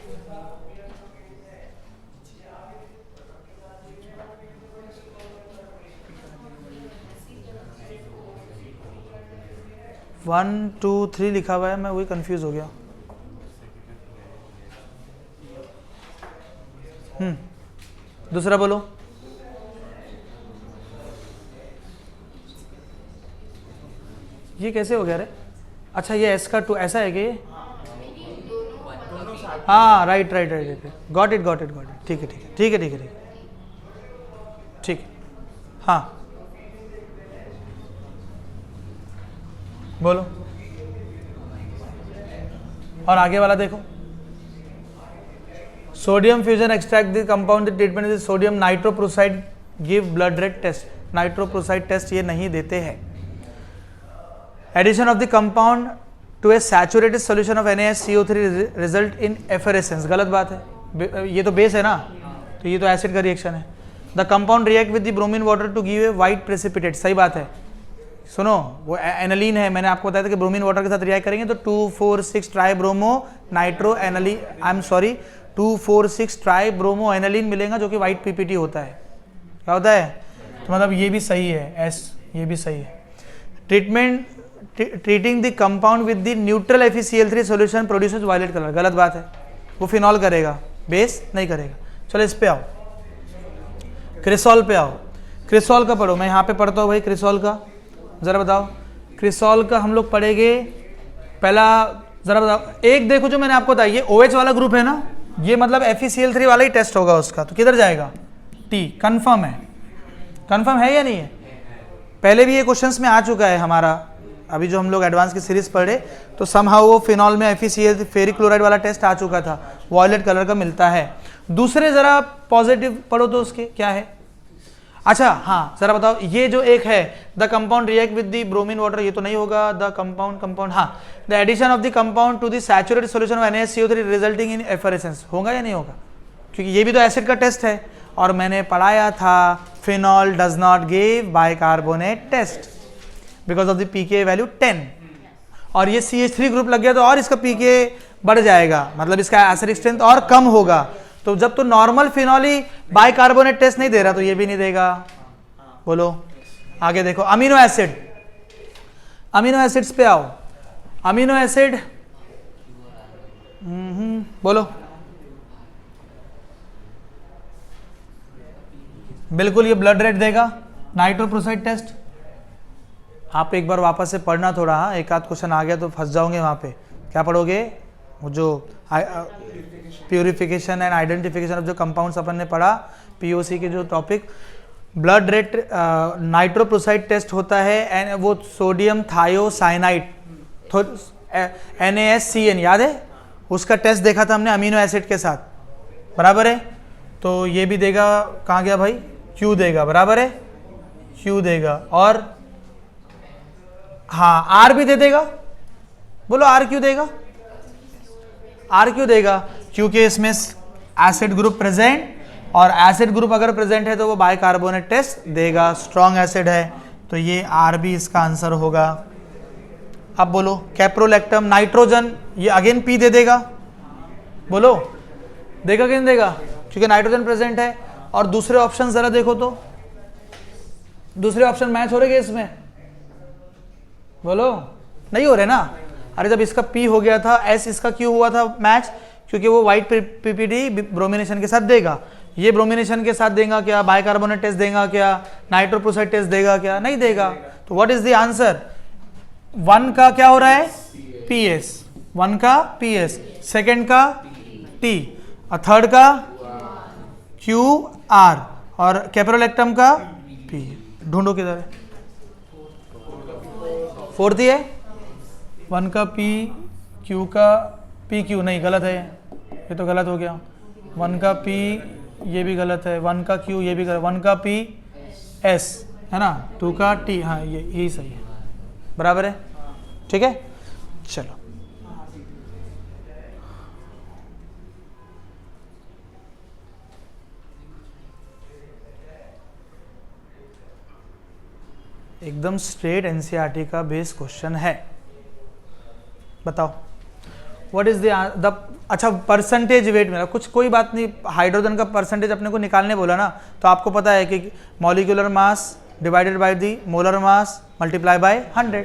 A: वन टू थ्री लिखा हुआ है, मैं वही कंफ्यूज हो गया। दूसरा बोलो। ये कैसे हो गया रे? अच्छा ये S का 2 ऐसा है कि ये, हाँ right right right, got it got it got it, ठीक है ठीक है ठीक है ठीक है ठीक है ठीक है, हाँ बोलो। और आगे वाला देखो, sodium fusion extract the compound treatment is sodium nitroprusside give blood red test. Nitroprusside test ये नहीं देते हैं। Addition of the compound to a saturated solution of NaCO3 result in effervescence, गलत बात है, ये तो बेस है ना, तो ये तो एसिड का रिएक्शन है। The compound react with the bromine water to give a white precipitate, सही बात है। सुनो वो एनालीन है, मैंने आपको बताया था कि ब्रोमीन वाटर के साथ रिएक्ट करेंगे तो 2,4,6 tri bromo nitro aniline, I am sorry 2,4,6 tri bromo aniline मिलेगा जो कि वाइट PPT होता है। क्या होता है? तो मतलब ये भी सही है, एस ये भी सही है। Treatment treating the compound with the neutral FeCl3 solution produces violet colour, गलत बात है, वो फिनॉल करेगा, बेस नहीं करेगा। चलो इस पे आओ, क्रिसॉल पे आओ। क्रिसॉल का पढ़ो, मैं यहाँ पे पढ़ता हूँ भाई क्रिसॉल का, जरा बताओ क्रिसॉल का हम लोग पढ़ेंगे। पहला जरा बताओ, एक देखो जो मैंने आपको बताया, ये OH वाला ग्रुप है ना, ये मतलब FeCl3 वाला ही टेस्ट होगा उसका, तो किधर जाएगा? T, कंफर्म है, कंफर्म है या नहीं है? पहले भी ये क्वेश्चंस में आ चुका है हमारा, अभी जो हम लोग एडवांस की सीरीज पढ़े तो समहाउ वो फिनॉल में FeCl फेरिक क्लोराइड वाला टेस्ट आ चुका था, वॉयलेट कलर का मिलता है। दूसरे जरा पॉजिटिव पढ़ो तो उसके क्या है? अच्छा हाँ जरा बताओ, ये जो एक है the compound react with the bromine water, ये तो नहीं होगा। द कंपाउंड हाँ, the addition of the compound to the saturated solution of NaCO3 resulting in effervescence, होगा या नहीं होगा? क्योंकि ये भी तो एसिड का टेस्ट है और मैंने पढ़ाया था phenol does not give bicarbonate test because of the pK value 10, और ये CH3 ग्रुप लग गया तो और इसका pK बढ़ जाएगा, मतलब इसका एसिडिक स्ट्रेंथ और कम होगा। तो जब तो नॉर्मल फिनॉल ही बाइकार्बोनेट टेस्ट नहीं दे रहा तो ये भी नहीं देगा। बोलो आगे देखो, अमीनो एसिड, अमीनो एसिड्स पे आओ। अमीनो एसिड बोलो, बिल्कुल ये ब्लड रेट देगा। नाइट्रोप्रोसाइड टेस्ट आप एक बार वापस से पढ़ना थोड़ा, हाँ एक आध क्वेश्चन आ गया तो फंस जाओगे वहाँ पे। क्या पढ़ोगे? वो जो प्यूरिफिकेशन एंड आइडेंटिफिकेशन ऑफ जो कंपाउंड्स अपन ने पढ़ा, POC के जो topic, blood rate nitroprusside test होता है, एंड वो सोडियम थायोसाइनाइड NaSCN याद है, उसका टेस्ट देखा था हमने अमीनो एसिड के साथ, बराबर है। तो ये भी देगा, कहाँ गया भाई? Q देगा, बराबर है, Q देगा। और हाँ R भी दे देगा, बोलो R क्यों देगा? R क्यों देगा? क्योंकि इसमें एसिड ग्रुप प्रेजेंट, और एसिड ग्रुप अगर प्रेजेंट है तो वो बाइकार्बोनेट टेस्ट देगा, स्ट्रॉन्ग एसिड है, तो ये R भी इसका आंसर होगा। अब बोलो कैप्रोलैक्टम, नाइट्रोजन, ये अगेन P दे देगा, बोलो देगा कि नहीं देगा? क्योंकि नाइट्रोजन प्रेजेंट है। और दूसरे ऑप्शन जरा देखो तो, दूसरे ऑप्शन मैच हो रहे इसमें? बोलो नहीं हो रहे ना। अरे जब इसका P हो गया था, S इसका Q हुआ था मैच, क्योंकि वो वाइट PPT ब्रोमिनेशन के साथ देगा, ये ब्रोमिनेशन के साथ देगा क्या? बाइकार्बोनेट टेस्ट देगा क्या? नाइट्रोप्रोसाइड टेस्ट देगा क्या? नहीं देगा। तो व्हाट इज द आंसर? 1 का क्या हो रहा है? PS, 1 का PS, सेकेंड का T, और थर्ड का QR, और कैप्रोलैक्टम का P। ढूंढो किधर है? फोर्थ ही है, 1 का P, Q का PQ, नहीं गलत है ये तो गलत हो गया। 1 का P ये भी गलत है, 1 का Q ये भी गलत, 1 का P S है ना, 2 का T, हाँ ये यही सही है, बराबर है, ठीक है। चलो एकदम स्ट्रेट NCERT का बेस क्वेश्चन है, बताओ व्हाट इज द अच्छा परसेंटेज वेट मेरा कुछ, कोई बात नहीं, हाइड्रोजन का परसेंटेज अपने को निकालने बोला ना, तो आपको पता है कि molecular mass divided by the molar mass multiply by 100।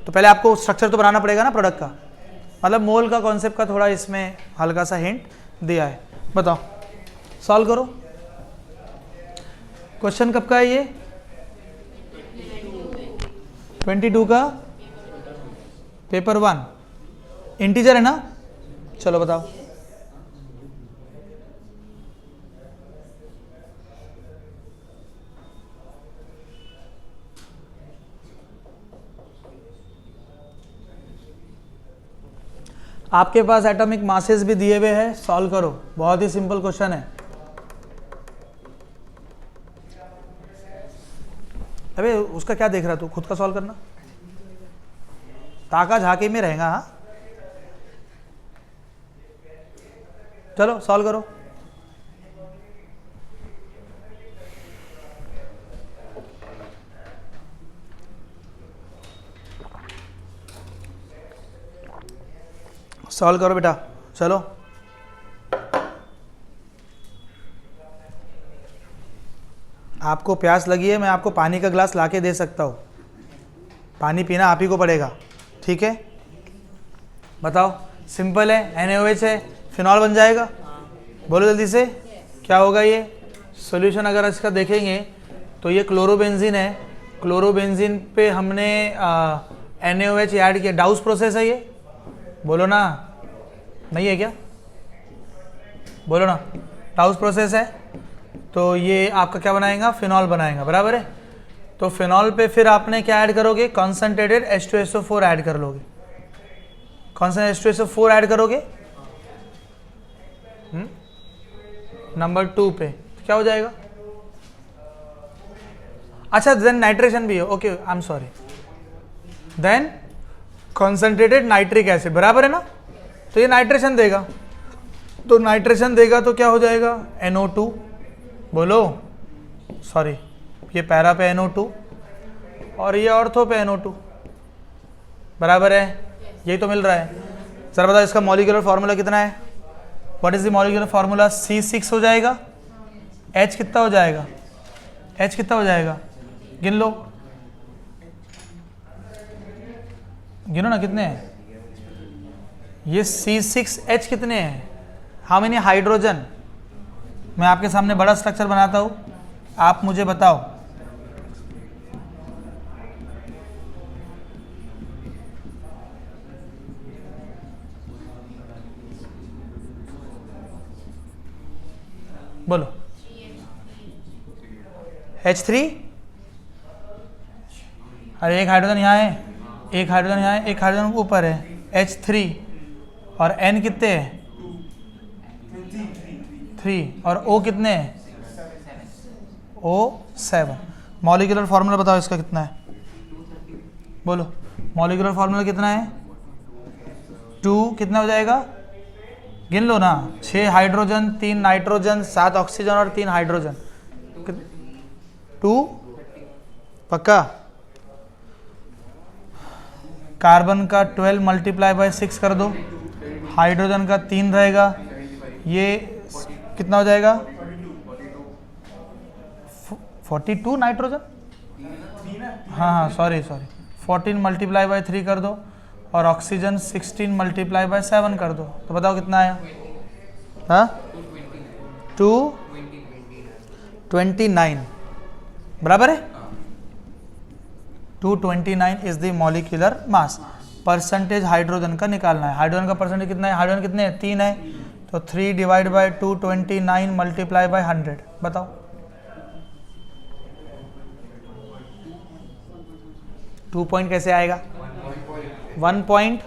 A: तो पहले आपको स्ट्रक्चर तो बनाना पड़ेगा ना प्रोडक्ट का, मतलब मोल का कॉन्सेप्ट का थोड़ा इसमें हल्का सा हिंट दिया है। बताओ सॉल्व करो। क्वेश्चन कब का है ये? 22 का पेपर 1 इंटीजर है ना, चलो बताओ। आपके पास एटॉमिक मासेस भी दिए हुए हैं, सॉल्व करो, बहुत ही सिंपल क्वेश्चन है। अबे उसका क्या देख रहा तू, खुद का सॉल्व करना, ताका झाके में रहेगा। हाँ चलो सॉल्व करो। सॉल्व करो बेटा, चलो। आपको प्यास लगी है, मैं आपको पानी का ग्लास लाके दे सकता हूँ, पानी पीना आप ही को पड़ेगा, ठीक है। बताओ, सिंपल है, NaOH है, फिनॉल बन जाएगा। बोलो जल्दी से, क्या होगा ये सॉल्यूशन। अगर इसका देखेंगे तो ये क्लोरोबेंजीन है, क्लोरोबेंजीन पे हमने NaOH ऐड किया, डाउस प्रोसेस है ये, बोलो ना, नहीं है क्या, बोलो ना, डाउस प्रोसेस है। तो ये आपका क्या बनाएगा, फिनॉल बनाएगा, बराबर है। तो फिनॉल पे फिर आपने क्या ऐड करोगे, कॉन्सेंट्रेटेड H2SO4 ऐड कर लोगे, कॉन्सेंट्रेटेड H2SO4 ऐड करोगे नंबर 2 पे, तो क्या हो जाएगा। अच्छा, देन नाइट्रेशन भी है, okay I am sorry, then concentrated nitric acid, बराबर है ना। तो ये नाइट्रेशन देगा, तो नाइट्रेशन देगा तो क्या हो जाएगा, NO2, बोलो, सॉरी ये पैरा पे NO2 और ये ऑर्थो पे NO2, बराबर है, यही तो मिल रहा है। सर बताओ इसका मॉलिक्यूलर फार्मूला कितना है, what is the molecular formula, C6 हो जाएगा, H कितना हो जाएगा, H कितना हो जाएगा, गिन लो, गिनो ना कितने हैं, ये C6H कितने हैं, हाउ मेनी हाइड्रोजन। मैं आपके सामने बड़ा स्ट्रक्चर बनाता हूं, आप मुझे बताओ। बोलो, H3, अरे एक हाइड्रोजन यहाँ है, एक हाइड्रोजन यहाँ है, एक हाइड्रोजन ऊपर है, H3 और N कितने हैं, 3 और O कितने हैं, O7। मॉलिक्यूलर फार्मूला बताओ इसका कितना है, बोलो मॉलिक्यूलर फार्मूला कितना है, 2 कितना हो जाएगा, गिन लो ना, 6 हाइड्रोजन 3 नाइट्रोजन 7 ऑक्सीजन और 3 हाइड्रोजन, 2 पक्का। कार्बन का 12 मल्टीप्लाई बाय 6 कर दो, हाइड्रोजन का 3 रहेगा, ये कितना हो जाएगा, 42 नाइट्रोजन, हाँ सॉरी 14 मल्टीप्लाई बाय 3 कर दो और ऑक्सीजन 16 मल्टीप्लाई बाय 7 कर दो, तो बताओ कितना आया, हाँ 229, बराबर है, 229 is the molecular mass. Percentage hydrogen का निकालना है, हाइड्रोजन का परसेंटेज कितना है, हाइड्रोजन कितने हैं, 3 है, तो 3 डिवाइड बाय 229 मल्टीप्लाई बाय 100, बताओ। टू पॉइंट कैसे आएगा, 1 पॉइंट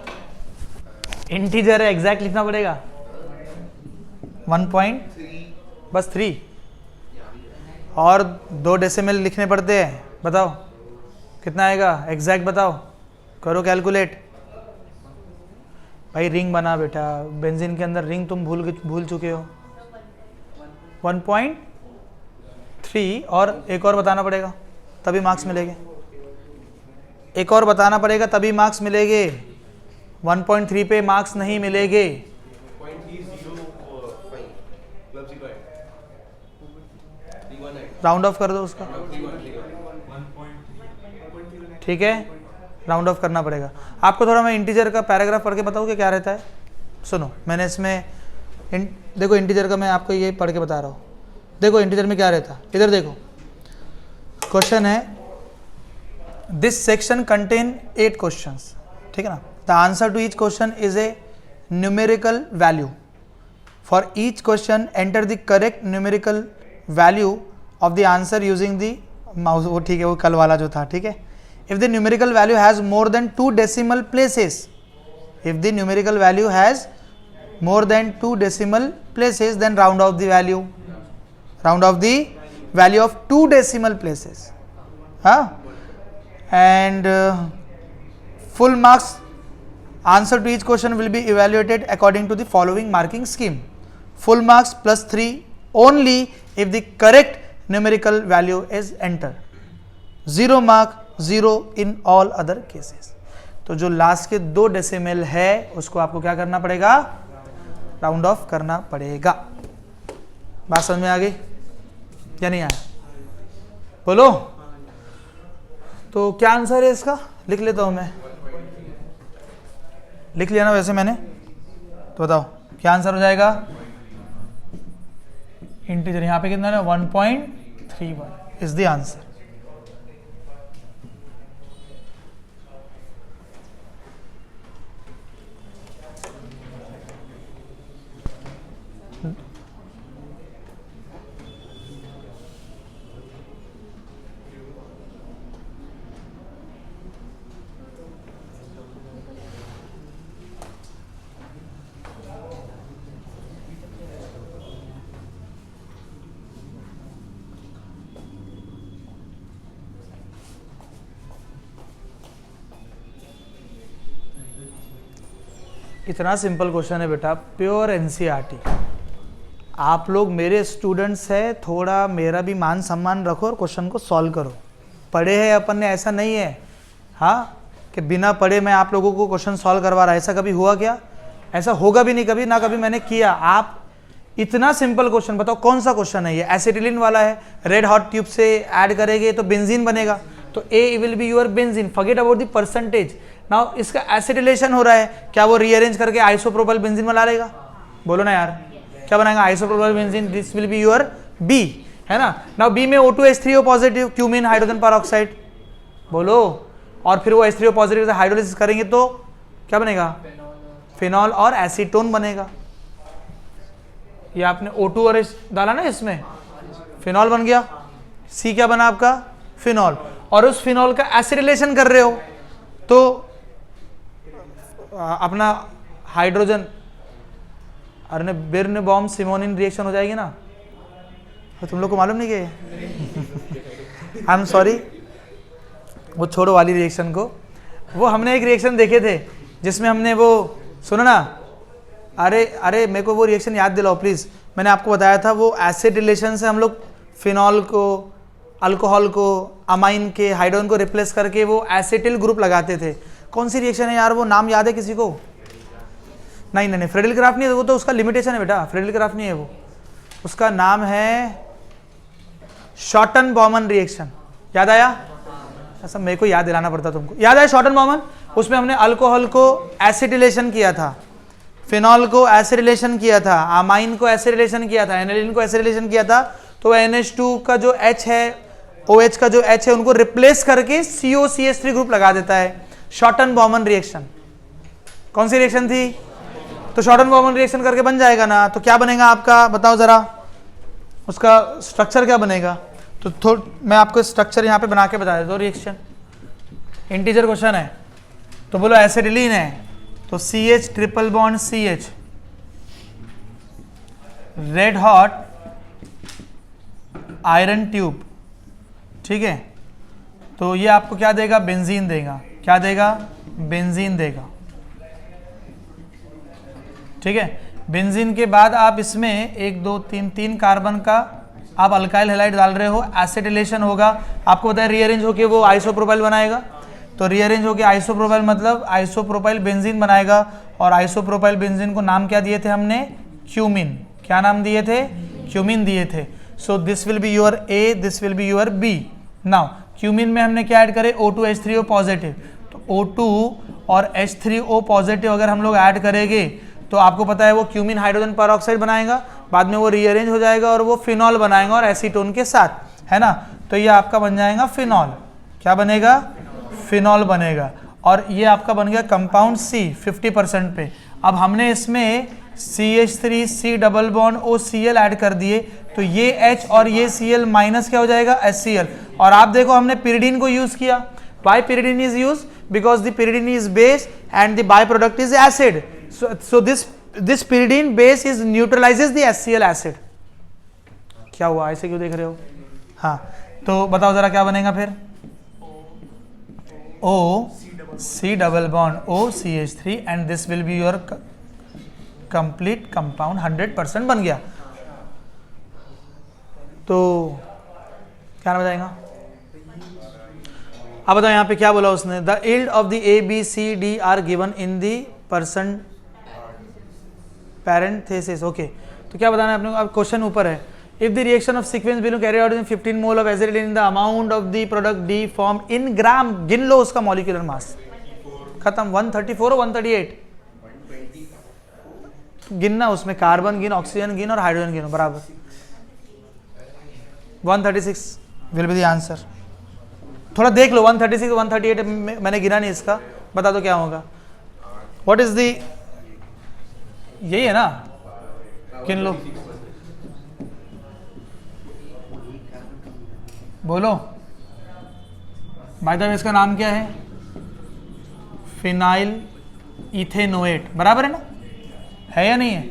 A: इंटीजर है, एग्जैक्ट लिखना पड़ेगा, 1 पॉइंट बस 3 और 2 डेसिमल लिखने पड़ते हैं, बताओ कितना आएगा, एग्जैक्ट बताओ, करो कैलकुलेट। भाई रिंग बना बेटा, बेंजीन के अंदर रिंग तुम भूल चुके हो, 1.3 और एक और बताना पड़ेगा तभी मार्क्स मिलेंगे, एक और बताना पड़ेगा तभी मार्क्स मिलेंगे, 1.3 पे मार्क्स नहीं मिलेंगे। राउंड ऑफ कर दो उसका, ठीक है, राउंड ऑफ करना पड़ेगा आपको। थोड़ा मैं इंटीजर का पैराग्राफ पढ़ के बताऊँ कि क्या रहता है, सुनो, मैंने इसमें देखो इंटीजर का मैं आपको ये पढ़ के बता रहा हूँ, देखो इंटीजर में क्या रहता है, इधर देखो क्वेश्चन है, दिस सेक्शन कंटेन 8 क्वेश्चंस, ठीक है ना, the answer to each question is a numerical value. For each question enter the correct numerical value of the answer using the mouse. वो ठीक है, वो कल वाला जो था. ठीक है. If the numerical value has more than 2 decimal places, if the numerical value has more than 2 decimal places, then round off the value. Round off the value of 2 decimal places. And full marks answer to each question will be evaluated according to the following marking scheme. Full marks plus 3 only if the correct numerical value is entered. 0 mark, 0 in all other cases. तो जो last के 2 decimal है उसको आपको क्या करना पड़ेगा, round of करना पड़ेगा. बात समझ में आ गई या नहीं आया? बोलो. तो क्या आंसर है इसका, लिख लेता हूं मैं. लिख लिया ना वैसे मैंने, तो बताओ क्या आंसर हो जाएगा. इंटीजर यहां पे कितना है, 1.31 इज द आंसर. इतना सिंपल क्वेश्चन है बेटा, प्योर एनसीईआरटी. आप लोग मेरे स्टूडेंट्स हैं, थोड़ा मेरा भी मान सम्मान रखो और क्वेश्चन को सॉल्व करो. पढ़े हैं अपन ने, ऐसा नहीं है हाँ कि बिना पढ़े मैं आप लोगों को क्वेश्चन सॉल्व करवा रहा. ऐसा कभी हुआ क्या? ऐसा होगा भी नहीं कभी, ना कभी मैंने किया. आप इतना सिंपल क्वेश्चन बताओ कौन सा क्वेश्चन है ये? एसिटिलीन वाला है, रेड हॉट ट्यूब से ऐड करेंगे तो बेंजीन बनेगा, तो a will be your benzene. Forget about the percentage. Now इसका एसिटिलेशन हो रहा है, क्या वो रीअरेंज करके आइसोप्रोपाइल बेंजीन बना लेगा? बोलो ना यार, क्या बनाएगा? Isopropyl benzene. This will be your B, है ना. नाउ बी में O2H3O positive, cumin hydrogen peroxide. बोलो. और फिर वो H3O पॉजिटिव से हाइड्रोलिसिस करेंगे तो क्या बनेगा? फिनॉल और एसीटोन बनेगा. ये आपने O2 और H डाला ना, इसमें फिनॉल बन गया. सी क्या बना आपका? फिनॉल. और उस फिनॉल का एसिटिलेशन कर रहे हो तो अपना हाइड्रोजन अरे बिर्न बॉम्ब सिमोनिन रिएक्शन हो जाएगी ना. तो तुम लोग को मालूम नहीं कि आई एम सॉरी, वो छोड़ो वाली रिएक्शन को. वो हमने एक रिएक्शन देखे थे जिसमें हमने वो सुनो ना, अरे मेरे को वो रिएक्शन याद दिलाओ प्लीज. मैंने आपको बताया था वो एसिड रिलेशन से हम लोग फिनॉल को, अल्कोहल को, अमाइन के हाइड्रोजन को रिप्लेस करके वो एसिटिल ग्रुप लगाते थे. कौन सी रिएक्शन है यार, वो नाम याद है किसी को? नहीं, फ्रेडल क्राफ्ट नहीं है वो, तो उसका लिमिटेशन है बेटा. फ्रेडल क्राफ्ट नहीं है वो, उसका नाम है शॉर्टन बॉमन रिएक्शन. याद आया? ऐसा मेरे को याद दिलाना पड़ता तुमको. याद आया शॉर्टन बॉमन? उसमें हमने अल्कोहल को एसिटिलेशन किया था, फिनॉल को एसिटिलेशन किया था, अमाइन को एसिटिलेशन किया था, एनिलीन को एसिटिलेशन किया था. तो NH2 का जो H है, OH का जो H है, उनको रिप्लेस करके COCH3 ग्रुप लगा देता है. Shorten Bowman reaction. कौन सी रिएक्शन थी? तो शॉर्टन बॉमन रिएक्शन करके बन जाएगा ना. तो क्या बनेगा आपका, बताओ जरा, उसका स्ट्रक्चर क्या बनेगा? तो मैं आपको स्ट्रक्चर यहाँ पे बना के बता देता हूँ. रिएक्शन इंटीजर क्वेश्चन है तो बोलो एसिटिलीन है तो CH triple bond CH, red hot iron tube. ठीक है, तो ये आपको क्या देगा? बेंजीन देगा. क्या देगा? बेंजीन देगा. ठीक है. बेंजीन के बाद आप इसमें 1 2 3 3 कार्बन का आप अल्काइल हैलाइड डाल रहे हो, एसिटिलेशन होगा. आपको बताया रीअरेंज होके वो आइसोप्रोपाइल बनाएगा. तो रीअरेंज होके आइसोप्रोपाइल मतलब आइसोप्रोपाइल बेंजीन बनाएगा. और आइसोप्रोपाइल बेंजीन को नाम क्या दिए थे हमने? क्यूमिन. क्या नाम दिए थे? क्यूमिन दिए थे. सो this will be your A, this will be your B. Now cumin में हमने क्या ऐड करे? O2H3O positive. तो O2 और H3O पॉजिटिव अगर हम लोग ऐड करेंगे तो आपको पता है वो क्यूमिन हाइड्रोजन परऑक्साइड बनाएगा, बाद में वो रीअरेंज हो जाएगा और वो फिनॉल बनाएगा और एसीटोन के साथ, है ना. तो ये आपका बन जाएगा फिनॉल. क्या बनेगा? फिनॉल बनेगा. और ये आपका बन गया कंपाउंड C 50% पे। अब हमने इसमें CH3 C double bond OCl add कर दिए, तो ये H और ये Cl माइनस क्या हो जाएगा HCl। और आप देखो हमने pyridine को यूज किया। Why pyridine is used? Because the pyridine is base and the byproduct is acid. So this pyridine base is neutralizes the HCl acid. क्या हुआ, ऐसे क्यों देख रहे हो? हाँ, तो बताओ जरा क्या बनेगा फिर? O C double bond OCH3 and this will be your complete compound 100% बन गया। तो क्या नाम बताएगा? अब बताओ यहाँ पे क्या बोला उसने, the yield of the A B C D are given in the person parenthesis। Okay, तो क्या बताना है अपने को? अब क्वेश्चन ऊपर है, if the reaction of sequence below carried out in 15 mole of acetylene, the amount of the product D formed in gram, गिन लो उसका molecular mass। खत्म। 134 और 138 गिनना, उसमें कार्बन गिन, ऑक्सीजन गिन और हाइड्रोजन गिनो बराबर। 136 विल बी द आंसर। थोड़ा देख लो, 136 138 मैंने गिना नहीं इसका, बता दो क्या होगा। व्हाट इज दी, यही है ना, गिन लो, बोलो। बाय द वे इसका नाम क्या है? फिनाइल इथेनोएट, बराबर है ना, है या नहीं है?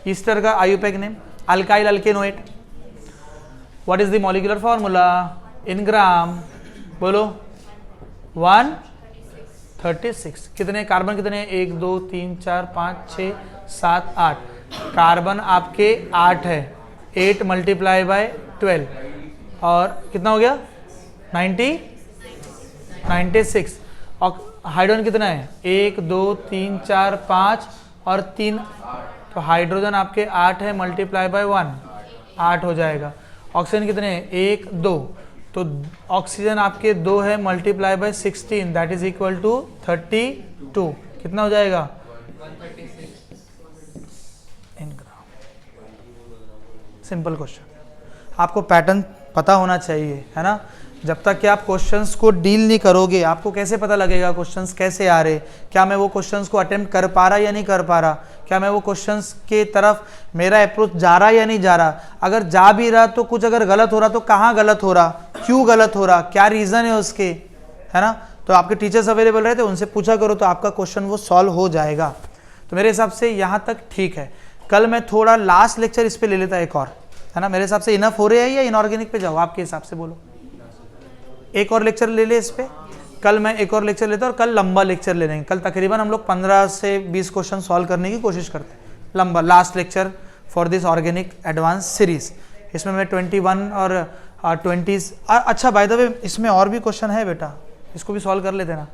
A: ईस्टर का IUPAC name alkyl alkanoate. What is the molecular formula in gram? बोलो। 136। कितने कार्बन, कितने? 1 2 3 4 5 6 7 8। कार्बन आपके 8 है, 8 मल्टीप्लाई बाय 12 और कितना हो गया? 96। और हाइड्रोजन कितना है? 1 2 3 4 5 और 3, तो हाइड्रोजन आपके 8 है मल्टीप्लाई बाय 1, 8 हो जाएगा। ऑक्सीजन कितने हैं? 1 2, तो ऑक्सीजन आपके 2 है multiply by 16, that is equal to 32। कितना हो जाएगा? सिंपल क्वेश्चन, आपको पैटर्न पता होना चाहिए, है ना। जब तक कि आप क्वेश्चंस को डील नहीं करोगे, आपको कैसे पता लगेगा क्वेश्चंस कैसे आ रहे, क्या मैं वो क्वेश्चंस को अटेम्प्ट कर पा रहा या नहीं कर पा रहा, क्या मैं वो क्वेश्चंस के तरफ मेरा अप्रोच जा रहा या नहीं जा रहा। अगर जा भी रहा तो कुछ अगर गलत हो रहा तो कहाँ गलत हो रहा, क्यों गलत हो रहा, क्या रीज़न है उसके, है ना। तो आपके टीचर्स अवेलेबल रहते, उनसे पूछा करो तो आपका क्वेश्चन वो सॉल्व हो जाएगा। तो मेरे हिसाब से यहाँ तक ठीक है। कल मैं थोड़ा लास्ट लेक्चर इस पर ले लेता एक और, है ना। मेरे हिसाब से इनफ हो रहे हैं या इनऑर्गेनिक पे जाओ, आपके हिसाब से बोलो। एक और लेक्चर ले ले इस पे, कल मैं एक और लेक्चर लेता और कल लंबा लेक्चर ले लेंगे। कल तकरीबन हम लोग 15 से 20 क्वेश्चन सॉल्व करने की कोशिश करते हैं, लंबा last lecture for this organic advance series. इसमें मैं 21 और 20। अच्छा बाय द वे इसमें और भी क्वेश्चन है बेटा, इसको भी सॉल्व कर लेते ना,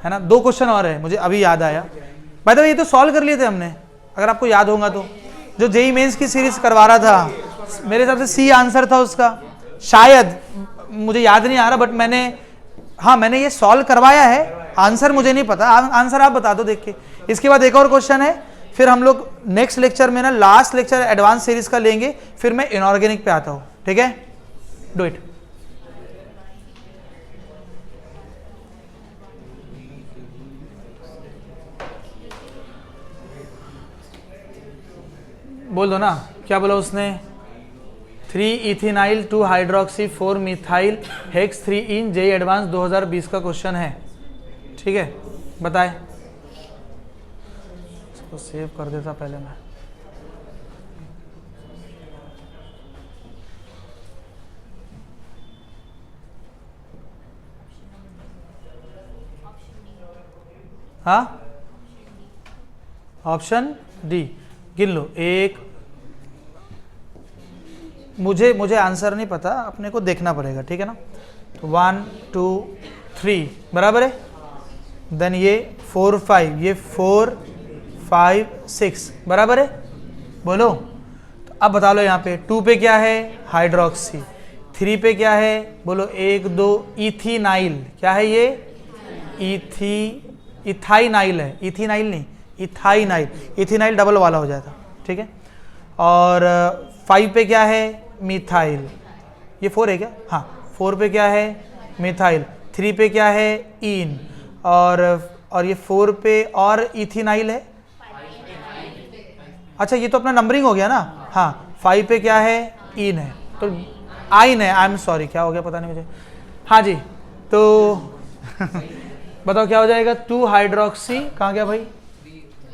A: है ना। 2 क्वेश्चन और है, मुझे अभी याद आया। बाय द वे ये तो सॉल्व कर लिए थे हमने, अगर आपको याद होगा तो, जो जेईई मेंस की सीरीज करवा रहा था, मेरे हिसाब से सी आंसर था उसका, शायद मुझे याद नहीं आ रहा, बट मैंने ये सॉल्व करवाया है। आंसर मुझे नहीं पता, आंसर आप बता दो देख के। इसके बाद एक और क्वेश्चन है, फिर हम लोग नेक्स्ट लेक्चर में ना, लास्ट लेक्चर एडवांस सीरीज का लेंगे, फिर मैं इनऑर्गेनिक पे आता हूं, ठीक है। Do it. बोल दो ना, क्या बोला उसने? 3 इथेनाइल 2 हाइड्रोक्सी 4 मिथाइल हेक्स 3 इन जेईई एडवांस 2020 का क्वेश्चन है, ठीक है। बताए, इसको सेव कर देता पहले मैं। हाँ, ऑप्शन डी गिन लो। 1, मुझे आंसर नहीं पता, अपने को देखना पड़ेगा, ठीक है ना। तो 1 2 3 बराबर है, देन ये 4 5, ये 4 5 6 बराबर है, बोलो। तो अब बता लो यहाँ पे 2 पे क्या है? हाइड्रोक्सी। 3 पे क्या है? बोलो। 1 2 इथेनाइल, क्या है ये? इथाइनाइल है, इथेनाइल नहीं, इथाइनाइल। इथेनाइल डबल वाला हो जाता, ठीक है। और 5 पे क्या है? मिथाइल। ये 4 है क्या? हाँ, 4 पे क्या है? मिथाइल, 3 पे क्या है इन, और ये 4 पे और इथिनाइल है। अच्छा ये तो अपना नंबरिंग हो गया ना। हाँ 5 पे क्या है इन है, तो आइन है। आई एम सॉरी क्या हो गया पता नहीं मुझे। हाँ जी तो बताओ क्या हो जाएगा, 2 हाइड्रोक्सी कहाँ गया भाई,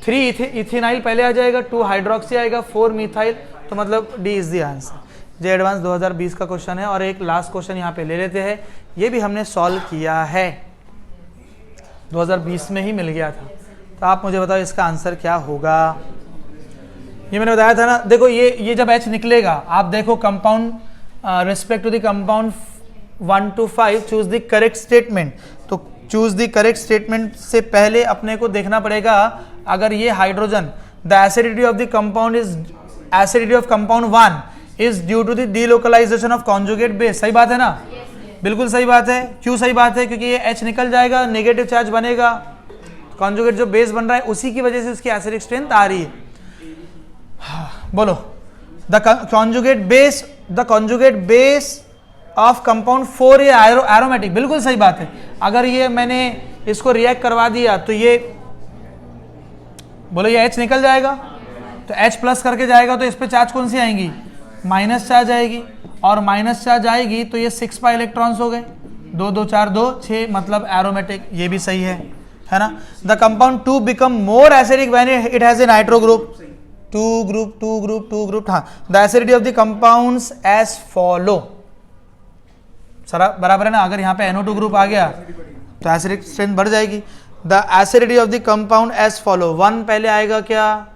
A: 3 इथिनाइल पहले आ जाएगा, 2 हाइड्रोक्सी आएगा, 4 मिथाइल, तो मतलब D is the answer. J advance 2020 का क्वेश्चन है। और एक लास्ट क्वेश्चन यहाँ पे ले लेते हैं, ये भी हमने सॉल्व किया है, 2020 में ही मिल गया था। तो आप मुझे बताओ इसका आंसर क्या होगा। ये मैंने बताया था ना, देखो ये जब H निकलेगा आप देखो compound respect to the compound 1 to 5 choose the correct statement. तो चूज द करेक्ट स्टेटमेंट से पहले अपने को देखना पड़ेगा, अगर ये hydrogen the acidity of the compound is acidity of compound 1 is due to the delocalisation of conjugate base. सही बात है ना? बिल्कुल सही बात है। क्यों सही बात है? क्योंकि ये H निकल जाएगा, नेगेटिव चार्ज बनेगा, कॉन्जुगेट जो बेस बन रहा है उसी की वजह से उसकी एसिडिक स्ट्रेंथ आ रही है। बोलो the conjugate base of compound 4 ये एरोमेटिक। बिल्कुल सही बात है। अगर ये मैंने इसको रिएक्ट करवा दिया तो ये बोलो ये H निकल जाएगा, तो H प्लस करके जाएगा, तो इस पे चार्ज कौन सी आएंगी, माइनस चार्ज आएगी, और माइनस चार्ज आएगी तो ये 6 पाई इलेक्ट्रॉन्स हो गए, 2 2 4 2 6, मतलब एरोमेटिक। ये भी सही है ना? The compound 2 become more acidic when it has a nitro group, 2 group. हाँ the acidity of the compounds as follow. सारा बराबर है ना? अगर यहाँ पे NO2 ग्रुप आ गया तो एसिडिक स्ट्रेंथ बढ़ जाएगी। The acidity of the compound as follow, 1 पहले आएगा क्या,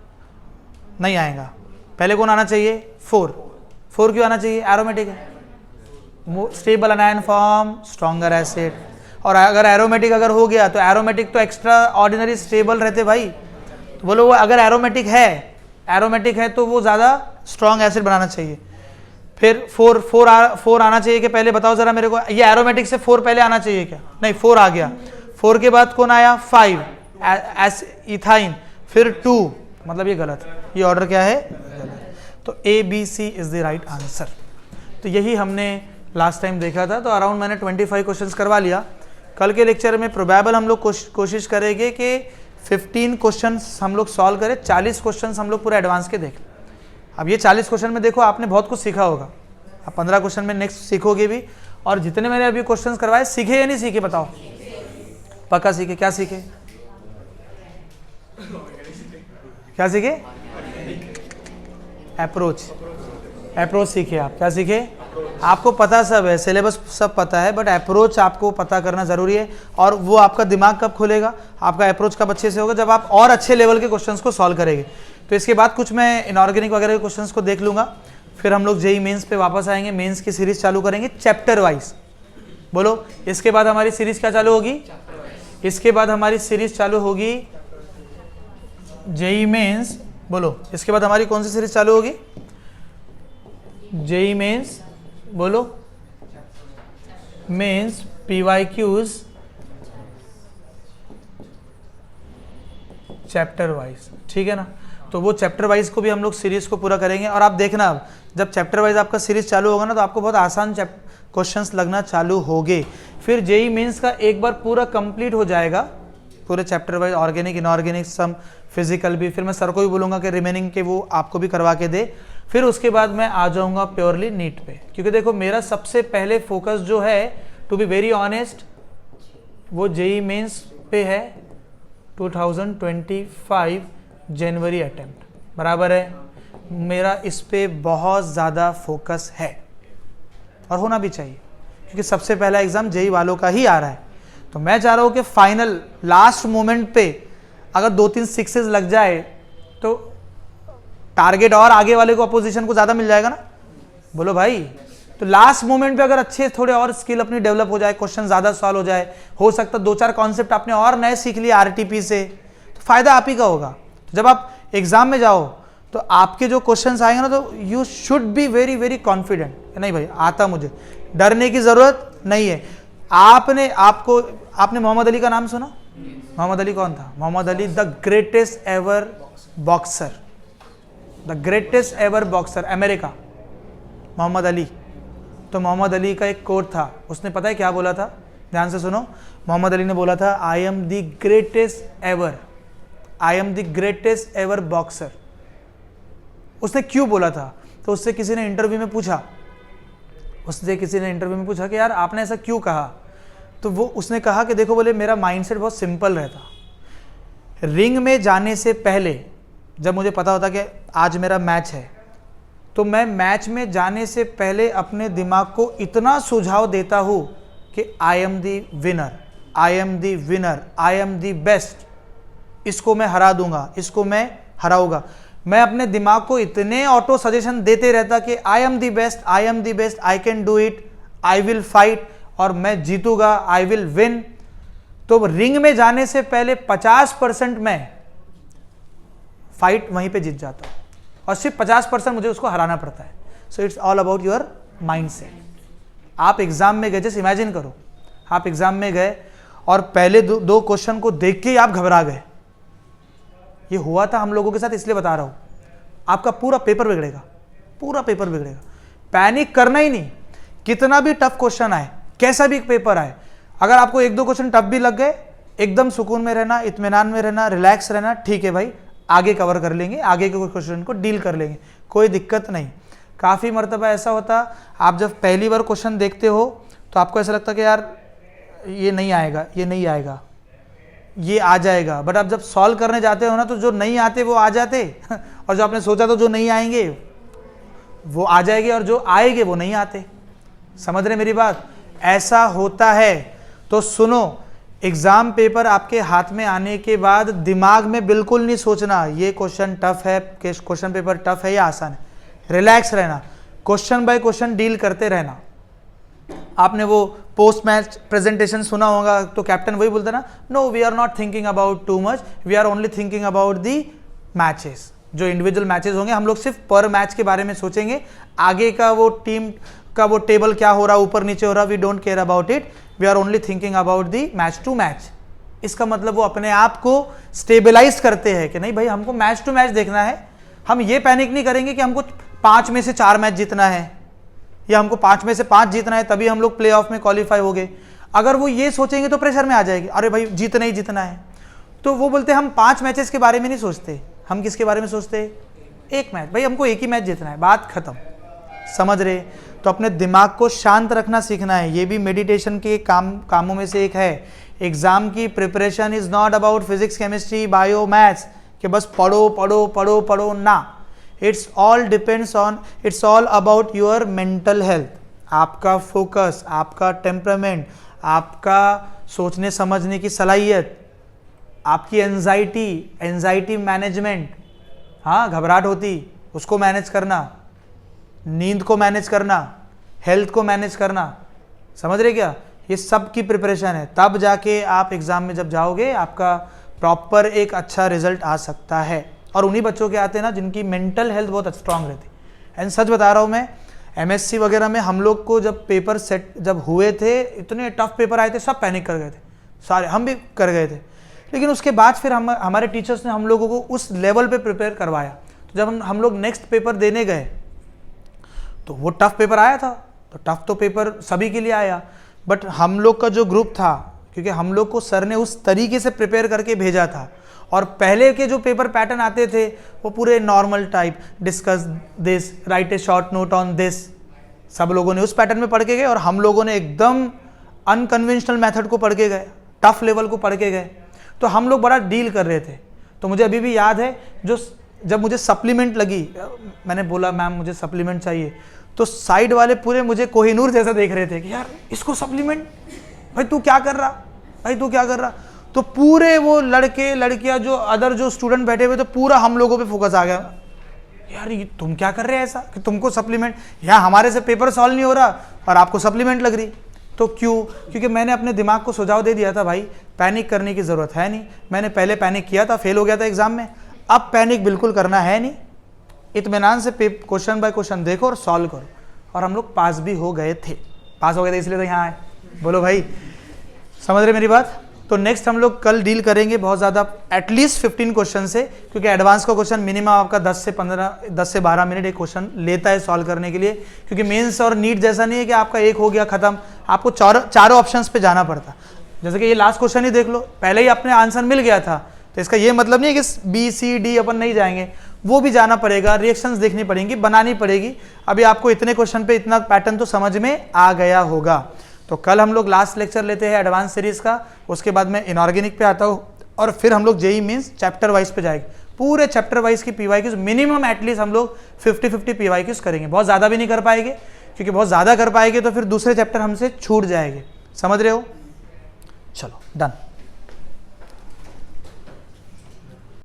A: नहीं आएगा, पहले कौन आना चाहिए, 4 क्यों आना चाहिए, एरोमेटिक है, स्टेबल अनायन फॉर्म, स्ट्रॉन्गर एसिड। और अगर एरोमेटिक अगर हो गया तो एरोमेटिक तो एक्स्ट्रा ऑर्डिनरी स्टेबल रहते भाई। तो बोलो वो अगर एरोमेटिक है तो वो ज़्यादा स्ट्रॉन्ग एसिड बनाना चाहिए। फिर 4 आना चाहिए कि पहले, बताओ जरा मेरे को, ये एरोमेटिक से 4 पहले आना चाहिए क्या, नहीं 4 आ गया, 4 के बाद कौन आया 5 इथाइन, फिर 2, मतलब ये गलत है, ये ऑर्डर क्या है गलत। तो ABC is the right answer. तो यही हमने लास्ट टाइम देखा था। तो अराउंड मैंने 25 क्वेश्चंस करवा लिया। कल के लेक्चर में प्रोबेबल हम लोग कोशिश करेंगे कि 15 क्वेश्चंस हम लोग सॉल्व करें, 40 क्वेश्चंस हम लोग पूरे एडवांस के देख। अब ये 40 क्वेश्चन में देखो आपने बहुत कुछ सीखा होगा, अब 15 क्वेश्चन में नेक्स्ट सीखोगे भी। और जितने मैंने अभी क्वेश्चंस करवाए सीखे या नहीं सीखे बताओ, पक्का सीखे। क्या सीखे, क्या सीखे, अप्रोच सीखे आप। क्या सीखे, आपको पता सब है, सिलेबस सब पता है, बट अप्रोच आपको पता करना जरूरी है। और वो आपका दिमाग कब खुलेगा, आपका अप्रोच कब अच्छे से होगा, जब आप और अच्छे लेवल के क्वेश्चंस को सॉल्व करेंगे। तो इसके बाद कुछ मैं इनऑर्गेनिक वगैरह के क्वेश्चंस को देख लूंगा, फिर हम लोग जेई मेंस पे वापस आएंगे, मेंस की सीरीज चालू करेंगे चैप्टर वाइज। बोलो इसके बाद हमारी सीरीज क्या चालू होगी, इसके बाद हमारी सीरीज चालू होगी जेई मेंस। बोलो इसके बाद हमारी कौन सी सीरीज चालू होगी, जेई मेंस। बोलो मेंस PYQs चैप्टर वाइज, ठीक है ना? तो वो चैप्टर वाइज को भी हम लोग सीरीज को पूरा करेंगे। और आप देखना जब चैप्टर वाइज आपका सीरीज चालू होगा ना तो आपको बहुत आसान क्वेश्चंस लगना चालू होंगे। फिर जेई मेंस का एक बार पूरा कंप्लीट हो जाएगा, पूरे chapter wise, organic inorganic some physical भी। फिर मैं सर को भी बोलूँगा कि रिमेनिंग के वो आपको भी करवा के दे। फिर उसके बाद मैं आ जाऊँगा प्योरली नीट पे, क्योंकि देखो मेरा सबसे पहले फोकस जो है, टू बी वेरी ऑनेस्ट, वो जेई मेंस पे है 2025 जनवरी अटेम्प्ट, बराबर है। मेरा इस पे बहुत ज़्यादा फोकस है और होना भी चाहिए, क्योंकि सबसे पहला एग्ज़ाम जेई वालों का ही आ रहा है। तो मैं चाह रहा हूँ कि फाइनल लास्ट मोमेंट पे अगर 2-3 सिक्सेस लग जाए तो टारगेट और आगे वाले को, अपोजिशन को ज़्यादा मिल जाएगा ना। बोलो भाई, तो लास्ट मोमेंट पे अगर अच्छे थोड़े और स्किल अपनी डेवलप हो जाए, क्वेश्चन ज़्यादा सॉल्व हो जाए, हो सकता 2-4 कॉन्सेप्ट आपने और नए सीख लिए RTP से, तो फायदा आप ही का होगा। तो जब आप एग्जाम में जाओ तो आपके जो क्वेश्चंस आएंगे ना, तो you should be very very confident, नहीं भाई आता मुझे, डरने की ज़रूरत नहीं है। आपने मोहम्मद अली का नाम सुना? मोहम्मद अली कौन था? Muhammad Ali the greatest ever boxer, the greatest ever boxer, America, Muhammad Ali. तो मोहम्मद अली का एक कोट था, उसने पता है क्या बोला था, ध्यान से सुनो। मोहम्मद अली ने बोला था, I am the greatest ever, I am the greatest ever boxer. उसने क्यों बोला था? तो उससे किसी ने इंटरव्यू में पूछा, कि यार आपने ऐसा क्यों कहा? तो वो उसने कहा कि देखो बोले, मेरा माइंडसेट बहुत सिंपल रहता। रिंग में जाने से पहले जब मुझे पता होता कि आज मेरा मैच है, तो मैं मैच में जाने से पहले अपने दिमाग को इतना सुझाव देता हूँ कि I am the winner, I am the winner, I am the best, इसको मैं हरा दूंगा, इसको मैं हराऊंगा। मैं अपने दिमाग को इतने ऑटो सजेशन देते रहता कि I am the best, I am the best, I can do it, I will fight, और मैं जीतूंगा, आई विल विन। तो रिंग में जाने से पहले 50% मैं फाइट वहीं पे जीत जाता हूं, और सिर्फ 50% मुझे उसको हराना पड़ता है। So it's all about your mindset. आप एग्जाम में गए, जैसे इमेजिन करो आप एग्जाम में गए और पहले दो क्वेश्चन को देख के ही आप घबरा गए। ये हुआ था हम लोगों के साथ, इसलिए बता रहा हूं। आपका पूरा पेपर बिगड़ेगा, पूरा पेपर बिगड़ेगा। पैनिक करना ही नहीं, कितना भी टफ क्वेश्चन आए, कैसा भी पेपर आए, अगर आपको 1-2 क्वेश्चन टफ भी लग गए, एकदम सुकून में रहना, इत्मीनान में रहना, रिलैक्स रहना, ठीक है भाई आगे कवर कर लेंगे, आगे के क्वेश्चन को डील कर लेंगे, कोई दिक्कत नहीं। काफ़ी मर्तबा ऐसा होता, आप जब पहली बार क्वेश्चन देखते हो तो आपको ऐसा लगता कि यार ये नहीं आएगा, ये नहीं आएगा, ये आ जाएगा, बट आप जब सॉल्व करने जाते हो ना, तो जो नहीं आते वो आ जाते और जो आपने सोचा तो जो नहीं आएंगे वो आ जाएंगे, और जो आएंगे वो नहीं आते। समझ रहे मेरी बात? ऐसा होता है। तो सुनो, एग्जाम पेपर आपके हाथ में आने के बाद दिमाग में बिल्कुल नहीं सोचना ये क्वेश्चन टफ है, क्वेश्चन पेपर टफ है या आसान है। रिलैक्स रहना, क्वेश्चन बाय क्वेश्चन डील करते रहना। आपने वो पोस्ट मैच प्रेजेंटेशन सुना होगा, तो कैप्टन वही बोलता ना, no we are not thinking about too much, we are only thinking about the matches. जो इंडिविजुअल मैचेस होंगे हम लोग सिर्फ पर मैच के बारे में सोचेंगे, आगे का वो टीम का वो टेबल क्या हो रहा, ऊपर नीचे हो रहा, we don't care about it, we are only thinking about the match to match. इसका मतलब वो अपने आप को स्टेबलाइज करते हैं कि नहीं भाई हमको मैच टू मैच देखना है। हम ये पैनिक नहीं करेंगे कि हमको 5 में से 4 मैच जीतना है, या हमको 5 में से 5 जीतना है तभी हम लोग प्ले ऑफ में क्वालिफाई हो गए। अगर वो ये सोचेंगे तो प्रेशर में आ जाएगी, अरे भाई जीतना ही जीतना है। तो वो बोलते हैं हम 5 मैचेस के बारे में नहीं सोचते, हम किसके बारे में सोचते हैं? एक मैच, भाई हमको एक ही मैच जीतना है, बात खत्म। समझ रहे? तो अपने दिमाग को शांत रखना सीखना है। ये भी मेडिटेशन के कामों में से एक है। एग्जाम की preparation is not about physics, chemistry, bio, maths कि बस पढ़ो पढ़ो पढ़ो पढ़ो ना। It's all about your mental health, आपका फोकस, आपका टेम्परामेंट, आपका सोचने समझने की सलाहियत, आपकी एंजाइटी मैनेजमेंट। हाँ, घबराहट होती उसको मैनेज करना, नींद को मैनेज करना, हेल्थ को मैनेज करना। समझ रहे क्या? ये सब की प्रिपरेशन है, तब जाके आप एग्जाम में जब जाओगे आपका प्रॉपर एक अच्छा रिजल्ट आ सकता है। और उन्हीं बच्चों के आते हैं ना जिनकी मेंटल हेल्थ बहुत स्ट्रांग रहती। एंड सच बता रहा हूँ मैं, MSc वगैरह में हम लोग को जब पेपर सेट जब हुए थे, इतने टफ पेपर आए थे, सब पैनिक कर गए थे, सारे, हम भी कर गए थे। लेकिन उसके बाद फिर हमारे टीचर्स ने हम लोगों को उस लेवल पे प्रिपेयर करवाया। तो जब हम लोग नेक्स्ट पेपर देने गए तो वो टफ पेपर आया था, तो टफ तो पेपर सभी के लिए आया, बट हम लोग का जो ग्रुप था, क्योंकि हम लोग को सर ने उस तरीके से प्रिपेयर करके भेजा था, और पहले के जो पेपर पैटर्न आते थे वो पूरे normal type, discuss this, right A short note on this, सब लोगों ने उस पैटर्न में पढ़ के गए, और हम लोगों ने एकदम अनकन्वेंशनल मेथड को पढ़ के गए, टफ लेवल को पढ़ के गए। तो हम लोग बड़ा डील कर रहे थे। तो मुझे अभी भी याद है, जब मुझे सप्लीमेंट लगी, मैंने बोला मैम मुझे सप्लीमेंट चाहिए, तो साइड वाले पूरे मुझे कोहिनूर जैसा देख रहे थे कि यार इसको सप्लीमेंट, भाई तू क्या कर रहा, भाई तू क्या कर रहा। तो पूरे वो लड़के लड़कियां जो अदर जो स्टूडेंट बैठे हुए, तो पूरा हम लोगों पे फोकस आ गया, यार ये तुम क्या कर रहे हैं ऐसा कि तुमको सप्लीमेंट, यहाँ हमारे से पेपर सॉल्व नहीं हो रहा और आपको सप्लीमेंट लग रही। तो क्यों? क्योंकि मैंने अपने दिमाग को सुझाव दे दिया था, भाई पैनिक करने की ज़रूरत है नहीं। मैंने पहले पैनिक किया था, फेल हो गया था एग्जाम में, अब पैनिक बिल्कुल करना है नहीं। इत्मीनान से क्वेश्चन बाय क्वेश्चन देखो और सॉल्व करो। और हम लोग पास भी हो गए थे, पास हो गए थे, इसलिए तो यहाँ आए। बोलो भाई, समझ रहे मेरी बात? तो नेक्स्ट हम लोग कल डील करेंगे बहुत ज़्यादा एटलीस्ट 15 क्वेश्चन से, क्योंकि एडवांस का क्वेश्चन मिनिमम आपका 10 से 12 मिनट एक क्वेश्चन लेता है सॉल्व करने के लिए, क्योंकि मेंस और नीट जैसा नहीं है कि आपका एक हो गया खत्म, आपको चारों ऑप्शंस पे जाना पड़ता। जैसे कि ये लास्ट क्वेश्चन ही देख लो, पहले ही अपने आंसर मिल गया था, तो इसका ये मतलब नहीं है कि बी सी डी अपन नहीं जाएंगे, वो भी जाना पड़ेगा, रिएक्शंस देखनी पड़ेंगी, बनानी पड़ेगी। अभी आपको इतने क्वेश्चन पे इतना पैटर्न तो समझ में आ गया होगा। तो कल हम लोग लास्ट लेक्चर लेते हैं एडवांस सीरीज का, उसके बाद मैं इनऑर्गेनिक पे आता हूँ और फिर हम लोग जेई मींस चैप्टर वाइज पे जाएंगे। पूरे चैप्टर वाइज की पीवाईक्यूज मिनिमम एटलीस्ट हम लोग 50-50 पीवाईक्यूज करेंगे। बहुत ज़्यादा भी नहीं कर पाएंगे, क्योंकि बहुत ज़्यादा कर पाएंगे तो फिर दूसरे चैप्टर हमसे छूट जाएंगे। समझ रहे हो? चलो डन।